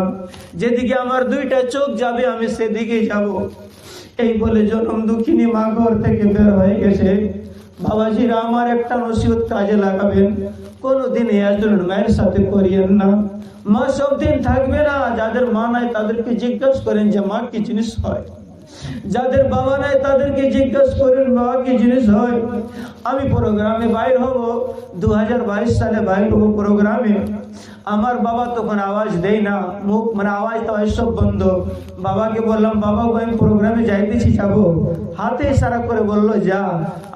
যেদিকে আমার 2টা চোখ যাবে আমি সেদিকে যাব। এই বলে জনম দুঃখিনী মা ঘর থেকে বের হয়ে গেছে। বাবাজিরা আমার একটা নসিহত কাজে লাগাবেন, কোনোদিন একজন মায়ের সাথে করিয়েন না। মা সব দিন থাকবে না, যাদের মা নাই তাদেরকে জিজ্ঞাসা করেন যে মা কি জিনিস হয়, যাদের বাবা নাই তাদেরকে জিজ্ঞাসা করেন বাবা কি জিনিস হয়। আমি প্রোগ্রামে বাইর হব, 2022 সালে বাইর হব প্রোগ্রামে। আমার বাবা তখন আওয়াজ দেয় না, মুখ মানে আওয়াজ তো সব বন্ধ। বাবাকে বললাম, বাবা আমি প্রোগ্রামে যাইতেছি, যাবো, হাতে ইশারা করে বললো যা।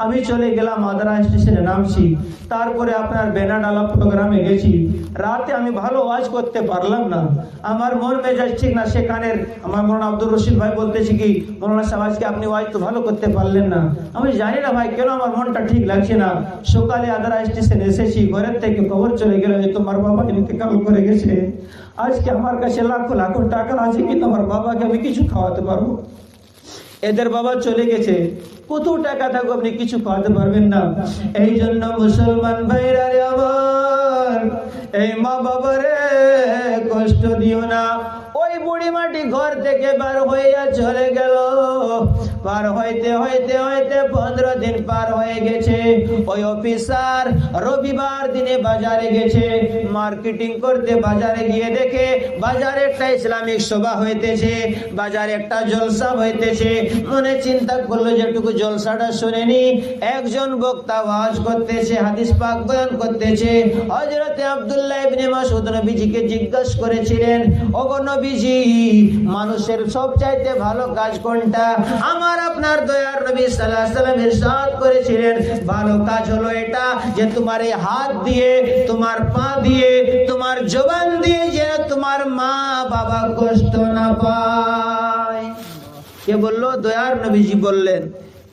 আমি চলে গেলাম, মাদারা স্টেশনে নামছি, তারপরে আপনার বেনাডালা প্রোগ্রামে গেছি। রাতে আমি ভালো ওয়াজ করতে পারলাম না, আমার মন মেজাজ ঠিক না। সেখানের আমার মৌলানা আব্দুর রশিদ ভাই বলতেছি কি, মৌলানা সাহেব আজকে আপনি ওয়াজ তো ভালো করতে পারলেন না। আমি জানি না ভাই কেন আমার মনটা ঠিক লাগছে না। সকালে আদারা স্টেশনে এসেছি, ঘরের থেকে খবর চলে গেল যে তোমার বাবা ইন্তেকাল করে গেছে। আজকে আমার কাছে লাখো লাখো টাকা আছে, কিন্তু আমার বাবাকে আমি কিছু খাওয়াতে পারবো? এদের বাবা চলে গেছে, কত টাকা থাকো আপনি কিছু খাওয়াতে পারবেন না। এই জন্য মুসলমান ভাইরা রে আমার, এই মা বাবারে কষ্ট দিও না। ওই বুড়ি মাটি ঘর থেকে বার হইয়া চলে গেল, পার হইতে হইতে হইতে 15 দিন পার হয়ে গেছে। ওই অফিসার রবিবার দিনে বাজারে গেছে মার্কেটিং করতে, বাজারে গিয়ে দেখে বাজারে একটা ইসলামিক সভা হইতেছে, বাজারে একটা জলসা হইতেছে। মনে চিন্তা করলো যেটুকু জলসাটা শুনেনি, একজন বক্তা ওয়াজ করতেছে, হাদিস পাক বয়ান করতেছে। হযরতে আব্দুল্লাহ ইবনে মাসউদ নবীজিকে জিজ্ঞাসা করেছিলেন, ওগো নবীজি, মানুষের সবচাইতে ভালো কাজ কোনটা? আমার আপনার দয়ার নবী সাল্লাল্লাহু আলাইহি ওয়াসাল্লাম ইরশাদ করেছিলেন, ভালো কাজ হলো এটা যে তোমার এই হাত দিয়ে, তোমার পা দিয়ে, তোমার জবান দিয়ে যেন তোমার মা বাবা কষ্ট না পায়। কে বললো? দয়ার নবীজি বললেন।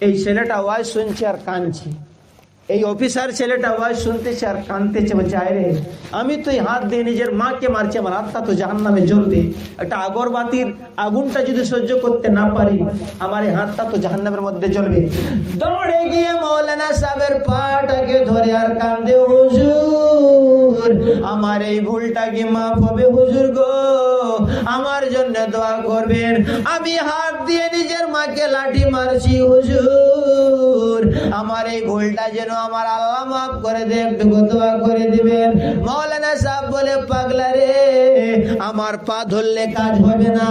এই ছেলেটা ওয়াজ শুনছে আর কাঁদছে, এই অফিসার ছেলেটা ওয়াজ শুনতেছে আর কাঁদতেছে, বলছে আরে আমি তো এই হাত দিয়ে নিজের মাকে মারছি, আমার হাতটা তো জাহান্নামে জ্বলবে। একটা আগরবাতির আগুনটা যদি সহ্য করতে না পারি, আমার এই হাতটা তো জাহান্নামের মধ্যে জ্বলবে। দৌড়ে গিয়ে মৌলানা সাহেবের পাটাকে ধরে আর কান্দে, হুজুর আমার এই ভুলটা কি মাফ হবে? হুজুর গো, আমার জন্য দোয়া করবেন, আমি হাত দিয়ে নিজের মাকে লাঠি মারছি, হুজুর আমার এই ভুলটা যেন আমার আল্লাহ মাফ করে দে, একটু দোয়া করে দিবেন। মৌলানা সাহেব বলে, পাগলা রে, আমার পা ধরলে কাজ হবে না।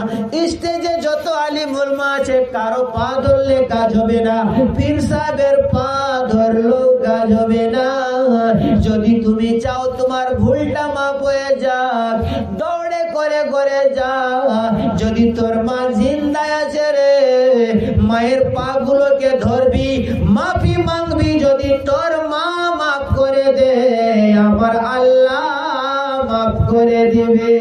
স্টেজে যত আলিম উলামা আছে, কারো পা ধরলে কাজ হবে না, পীর সাহেবের পা ধরলেও কাজ হবে না। যদি যদি তুমি চাও তোমার ভুলটা মাপ হয়ে যাক, দৌড়ে করে করে যা। যদি তোর মা জিন্দায় আছে রে, মায়ের পা গুলোকে ধরবি, মাফি মাংবি। যদি তোর মা মাফ করে দে, আমার আল্লাহ মাফ করে দিবে।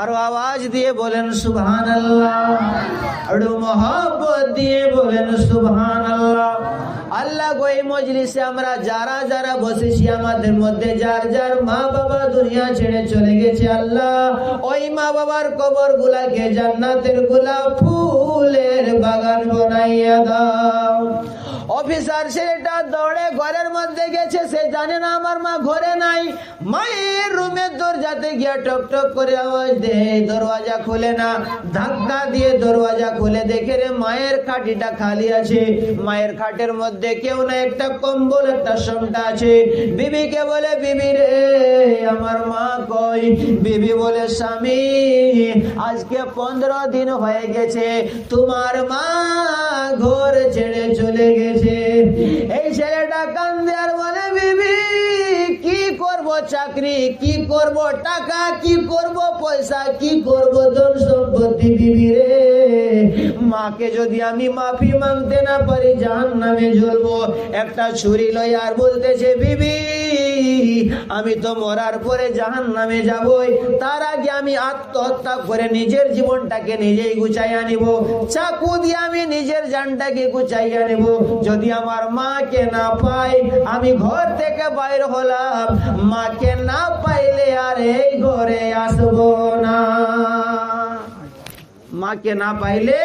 আরো আওয়াজ দিয়ে বলেন সুবহানাল্লাহ, আরো মহব্বত দিয়ে বলেন সুবহানাল্লাহ। আল্লাহ গো, এই মজলিসে আমরা যারা যারা বসেছি, আমাদের মধ্যে যার যার মা বাবা দুনিয়া ছেড়ে চলে গেছে, আল্লাহ ওই মা বাবার কবর গুলাকে জান্নাতের গোলাপ ফুলের বাগান বানাইয়া দাও। অফিসার ছেলেটা দৌড়ে ঘরের মধ্যে গেছে, সে জানে না আমার মা ঘরে নাই। মায়ের রুমের দরজাতে গিয়ে টক টক করে আওয়াজ দেয়, দরওয়াজা খুলে না। ধাক্কা দিয়ে দরওয়াজা খুলে দেখে রে মায়ের খাটিটা খালি আছে। মায়ের খাটের মধ্যে কেউ না, একটা কম্বল একটা সমটা আছে। বিবিকে বলে, বিবি রে আমার মা কই? বিবি বলে, স্বামী আজকে 15 দিন হয়ে গেছে তোমার মা ঘর ছেড়ে চলে গেছে। এই ছেলেটা কান্দে আর বলে, বিবি কি করব চাকরি, কি করব টাকা, কি করব পয়সা, কি করব ধন সম্পত্তি। বিবি রে মাকে যদি আমি মাফি মাংতে না পারি, জাহান্নামে জ্বলবো। একটা ছুরি লই আর বলতেছে, বিবি আমি তো মরার পরে জাহান্নামে যাবই, তার আগে আমি আত্মহত্যা করে নিজের জীবনটাকে নিজেই গুছাইয়া নিব। চাকু দিয়ে আমি নিজের জানটাকে গুছাইয়া নিব। যদি আমার মাকে না পাই, আমি ঘর থেকে বাইর হলাম, মাকে না পাইলে আর এই ঘরে আসবো না। মাকে না পাইলে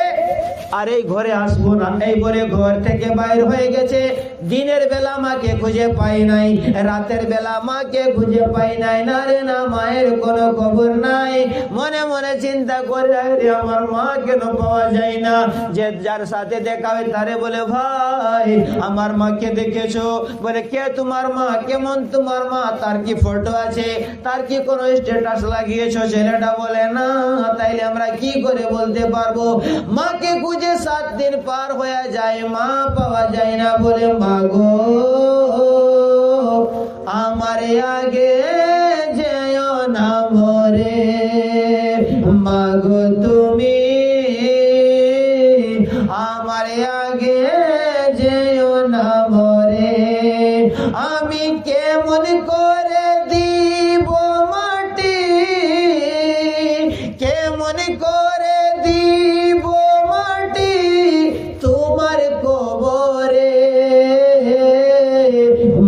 আর এই ঘরে আসবো না। এই বলে ঘর থেকে বাইর হয়ে গেছে। দিনের বেলা মাকে খুঁজে পাই নাই, রাতের বেলা মাকে খুঁজে পাই নাই। না রে না, মায়ের কোনো খবর নাই। মনে মনে চিন্তা করে, আমার মা কেন পাওয়া যায় না? যে যার সাথে দেখা হয় তারে বলে, ভাই আমার মাকে দেখেছো? বলে, কে তোমার মা? কেমন তোমার মা? তার কি ফটো আছে? তার কি কোনো স্ট্যাটাস লাগিয়েছো? ছেলেটা বলে, না। তাইলে আমরা কি করে বলতে পারবো? মাকে খুঁজে 7 দিন পার হয়ে যায়, মা পাওয়া যায় না। বলে, মা গো আমার আগে যেও না মরে, মা গো তুমি আমার আগে যেও না মরে। আমি কেমন করে দিব মাটি, কেমন করে দিব মাটি তোমার কবরে,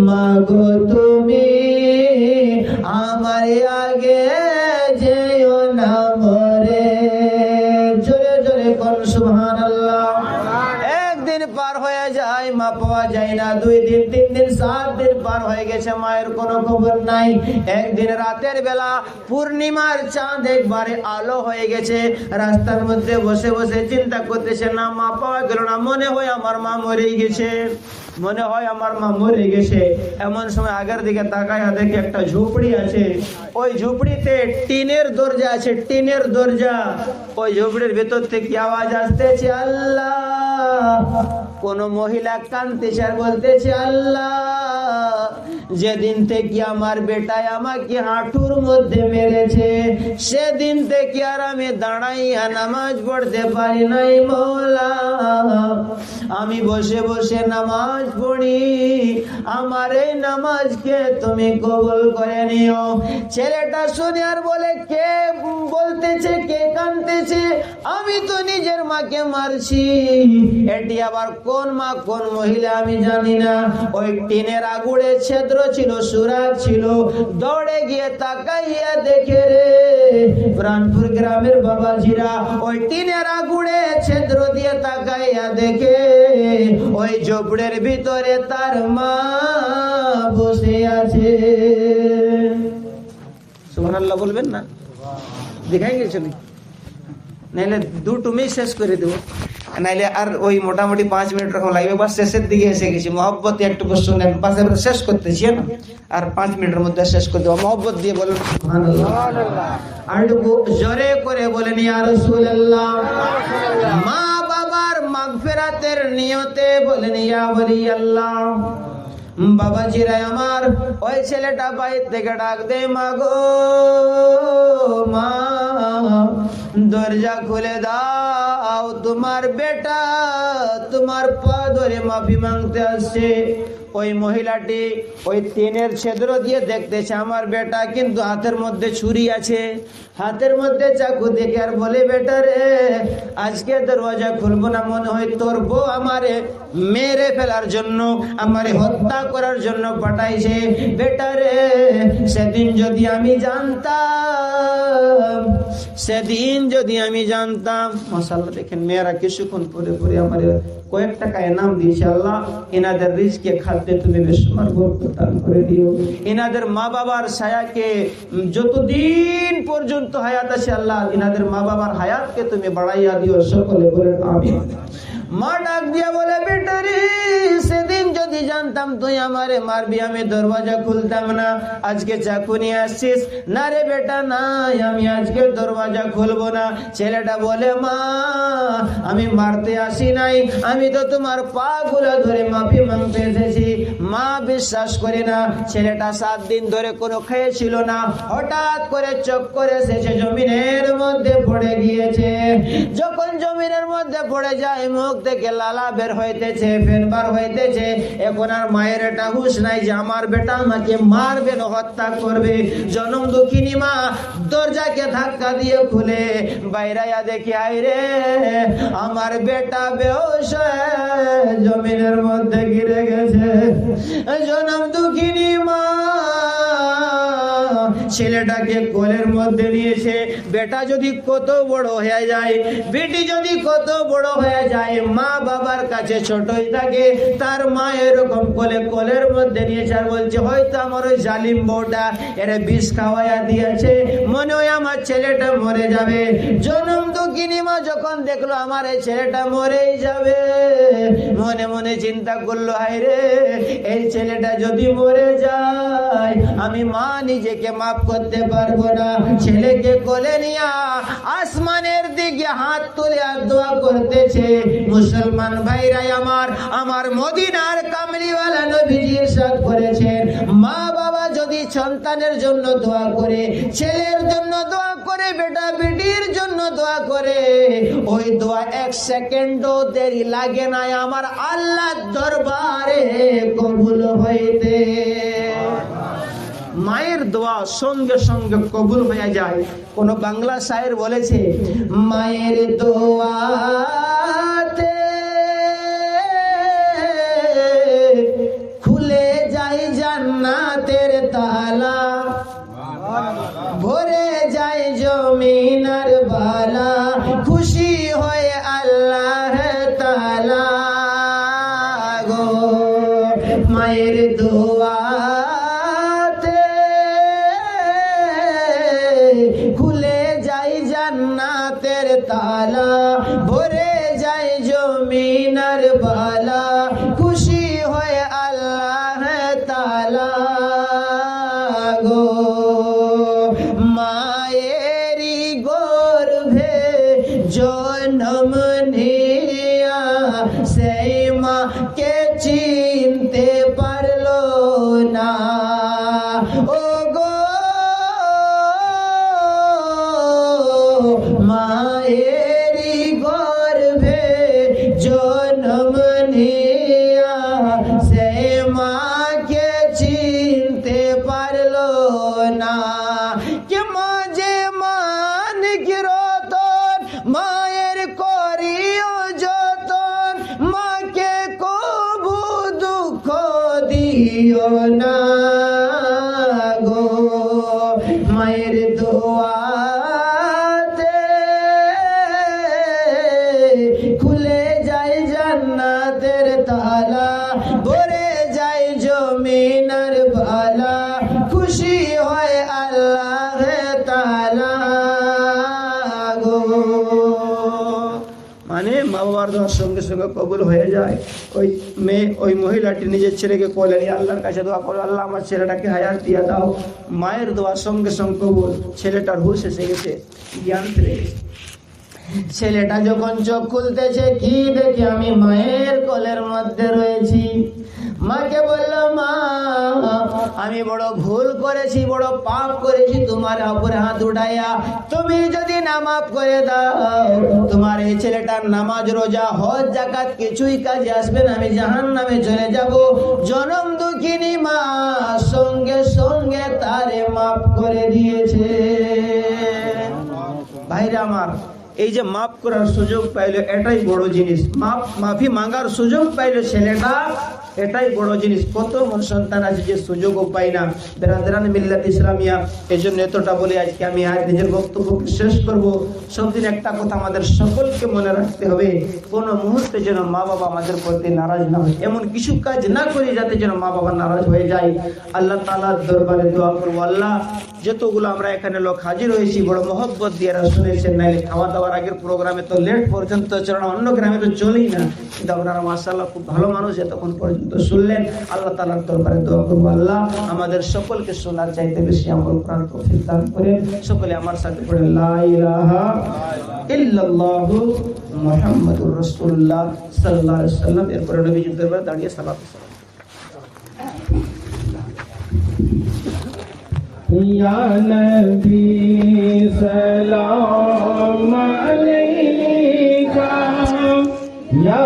মাগো তুমি আমার আগে যেও না মরে। জোরে জোরে কোন সুবহানাল্লাহ। একদিন পার হয়ে যায়, মা পাওয়া যায় না। 2 দিন, 3 দিন, 7 দিন পার হয়ে গেছে, মায়ের কোনো খবর নাই। একদিন রাতের বেলা পূর্ণিমার চাঁদ একবারে আলো হয়ে গেছে। রাস্তার মধ্যে বসে বসে চিন্তা করতেছে, না মা পাওয়া গেল না, মনে হয় আমার মা মরে গেছে, মনে হয় আমার মা মরে গেছে। এমন সময় আগের দিকে তাকায় দেখে একটা ঝুপড়ি আছে। ওই ঝুপড়িতে টিনের দরজা আছে, টিনের দরজা। ওই ঝুপড়ির ভেতর থেকে আওয়াজ আসতেছে, আল্লাহ। কোন মহিলা কাঁদতেছে আর বলতেছে, আল্লাহ যেদিন থেকে আমার বেটায় আমাকে হাঁটুর মধ্যে মেরেছে, সেদিন থেকে আর আমি দাঁড়াইয়া নামাজ পড়তে পারি নাই মওলা। আমি বসে বসে নামাজ পড়ি, আমার এই নামাজকে তুমি কবুল করে নিও। ছেলেটা শুনে আর বলে, কে বলতেছে, কে কাঁদতেছে? আমি তো নিজের মাকে মারছি। এটি আবার কোন মা কোন মহিলা আমি জানি না। ওই টিনের আগুড়ে ছিদ্র ছিল, সুরাগ ছিল। দৌড়ে গিয়ে তাকাইয়া দেখে রে প্রাণপুর গ্রামের বাবাজিরা, ওই টিনের আগুড়ে ছিদ্র দিয়ে তাকাইয়া দেখে ওই ঝোপড়ের ভিতরে তার মা বসে আছে। সুবহানাল্লাহ বলবেন না? দেখাই গেছে নাইলে 2 মিনিট শেষ করে দেবো, নাইলে আর ওই মোটামুটি 5 মিনিট রকম লাগবে। বাস শেষের দিকে এসে গেছি। মহব্বত একটু শুনেন, পাশে শেষ করতেছি না, আর 5 মিনিটের মধ্যে শেষ করে দেবো। মহব্বত দিয়ে বলেন সুবহানাল্লাহ, আর জোরে করে বলেন ইয়া রাসূলুল্লাহ। মা বাবার মাগফিরাতের নিয়তে বলেন ইয়া ওয়ালি আল্লাহ। বাবাজিরা আমার, ওই ছেলেটা বাইরে থেকে ডাক দে, মা গো মা, দরজা খুলে দাও, তোমার বেটা তোমার পা ধরে মাফি মাংতে আসছে। ওই মহিলাটি ওই টিনের ছিদ্র দিয়ে দেখতেছে আমার বেটা, কিন্তু হাতের মধ্যে ছুরি আছে, হাতের মধ্যে চাকু দেখে আর বলে, বেটা রে আজকে দরওয়াজা খুলবো না, মনে হয় তোর বউ আমারে মেরে ফেলার জন্য, আমারে হত্যা করার জন্য পাঠাইছে। বেটা রে সেদিন যদি আমি জানতাম, সেদিন যদি আমি জানতাম। মাশাআল্লাহ দেখেন মেয়েরা কিছুক্ষণ পরে পরে আমার কয়েক টাকা ইনাম দিয়েছে। আল্লাহ এনাদের রিজকে খাদ্যে তুমি বেশমার বরকত দান করে দিও, এনাদের মা বাবার ছায়াকে যতদিন পর্যন্ত হায়াত আছে আল্লাহ এনাদের মা বাবার হায়াতকে তুমি বাড়াইয়া দিও, সকলে বলেন আমিন। মা ডাক দিয়া বলে, বেটা রে সেদিন যদি জানতাম তুই আমারে মারবি, আমি দরওয়াজা খুলতাম না। আজকে চাকু নিয়ে আসছিস? না রে বেটা নাই, আমি আজকে দরওয়াজা খুলবো না। ছেলেটা বলে, মা আমি মারতে আসি নাই, আমি তো তোমার পা গুলা ধরে মাফি মাংতে এসেছি। মা বিশ্বাস করে না। ছেলেটা 7 দিন ধরে কোনো খেয়েছিল না, হঠাৎ করে চোখ করে এসেছে, জমিনের মধ্যে পড়ে গিয়েছে। যখন জমিনের মধ্যে পড়ে যায় মুখ থেকে লালা বের হইতেছে, ফেন বার হইতেছে। এখন আর মায়ের এটা হুঁশ নাই যে আমার বেটা আমাকে মারবে না, হত্যা করবে। জনম দুঃখিনী মা দরজাকে ধাক্কা দিয়ে খুলে বাইরাইয়া দেখি, আই রে আমার বেটা বেহুশ হয়ে জমিনের মধ্যে গিরে গেছে। জনম দুঃখিনী মা ছেলেটাকে কোলের মধ্যে নিয়েছে। বেটা যদি কত বড় হয়ে যায়, বেটি যদি কত বড় হয়ে যায়, মা বাবার কাছে ছোটই থাকে, তার মা এরকম কোলের মধ্যে নিয়েছে আর বলছে, হয়তো আমার ওই জালিম বউটা এর বিষ খাওয়াইয়া দিয়েছে, মনে হয় আমার ছেলেটা মরে যাবে। জনম দুঃখিনী মা যখন দেখলো আমার এই ছেলেটা মরেই যাবে, মনে মনে চিন্তা করলো, হায় রে এই ছেলেটা যদি মরে যায় আমি মা নিজেকে মাফ করতে পারবো না। ছেলেকে কোলে নিয়া আসমানের দিকে হাত তুলে আর দোয়া করতেছে। মুসলমান ভাইরাই আমার মদিনার কামলিওয়ালা নবীজি ইরশাদ করেছেন, মা বাবা যদি সন্তানের জন্য দোয়া করে, ছেলের জন্য দোয়া করে, বেটা বেটির জন্য দোয়া করে, ওই দোয়া 1 সেকেন্ডও দেরি লাগে না আমার আল্লাহর দরবারে কবুল হইতে। মায়ের দোয়া সঙ্গে সঙ্গে কবুল হয়ে যায়। কোন বাংলা শায়ের বলেছে, মায়ের দোয়াতে খুলে যায় জান্নাতের তালা, ভরে যায় জমিনার বালা, খুশি হয় আল্লাহ তাআলা গো। মায়ের দোয়া খুলে যায় জান্নাতের তালা, ভরে যায় জমিনার বালা, খুশি হয় আল্লাহ তাআলা গো। মায়েরি গর্ভে জন্ম নিয়া সেই মাকে চিনতে পারলো না, ও মায়েরি গর্ভে জন্ম নিয়া সে মাকে চিনতে পারলো না। কে মাঝে মান কিরতন মায়ের করিও যতন, মাকে কবু দুঃখ দিও না গো। মায়ের দোয়া খুলে যায় জান্নাতের তালা, ভরে যায় জমিনার বালা, খুশি হয় আল্লাহ তাআলা গো। মানে মা বাবার দোয়ার সঙ্গে সঙ্গে কবুল হয়ে যায়। ওই মহিলাটি নিজের ছেলেকে কোলে নিয়ে আল্লাহর কাছে দোয়া করে, আল্লাহ আমার ছেলেটাকে হায়াত দিয়ে দাও। মায়ের দোয়ার সঙ্গে সঙ্গে কবুল। ছেলেটার হুঁশ এসে গেছে, জ্ঞান ফিরে গেছে। ছেলেটা যখন চোখ খুলতেছে, কি দেখি আমি মায়ের কোলের মধ্যে রয়েছি। মাকে বলল, মা আমি বড় ভুল করেছি, বড় পাপ করেছি, তোমার উপরে হাত উঠাইয়া তুমি যদি না মাফ করে দাও, তোমার এই ছেলেটার নামাজ রোজা হজ যাকাত কিছুই কাজে আসবে না, আমি জাহান্নামে চলে যাব। জনম দুঃখিনী মা সঙ্গে সঙ্গে তারে মাফ করে দিয়েছে। ভাইরা আমার, এই যে মাফ করার সুযোগ পাইলো এটাই বড় জিনিস। মাফি মাঙ্গার সুযোগ পাইলো ছেলেটা, এটাই বড় জিনিস। কত মন সন্তান আছে যে সুযোগও পাই না। বেরাদারান মিল্লাত ইসলামিয়া, এই জন্য এতটা বলে আজকে আমি নিজের বক্তব্যকে শেষ করব। সবদিন একটা কথা আমাদের সকলকে মনে রাখতে হবে, কোন মুহূর্তে যেন মা বাবা আমাদের প্রতি নারাজ না হয়, এমন কিছু কাজ না করি যাতে যেন মা বাবা নারাজ হয়ে যায়। আল্লাহ তাআলার দরবারে দোয়া করবো, আল্লাহ যতগুলো আমরা এখানে লোক হাজির হয়েছি বড় মহব্বত দিয়ে শুনেছেন, নাইলে খাওয়া দাওয়ার আগের প্রোগ্রামে তো লেট পর্যন্ত চলনা, অন্য গ্রামে তো চলেই না, কিন্তু আপনারা মাশাআল্লাহ খুব ভালো মানুষ, এতক্ষণ পর্যন্ত শুনলেন। আল্লাহ তাআলার দরবারে দোয়া করবো, আল্লাহ আমাদের সকলকে শোনার চাইতে বেশি আমল করার তৌফিক দান করেন। সকলে আমার সাথে পড়ে লা ইলাহা ইল্লাল্লাহু মুহাম্মাদুর রাসূলুল্লাহ সাল্লাল্লাহু আলাইহি ওয়াসাল্লাম। এরপরে নবীজির দরবারে দাঁড়িয়ে সালাত। या नबी सलाम अलैका या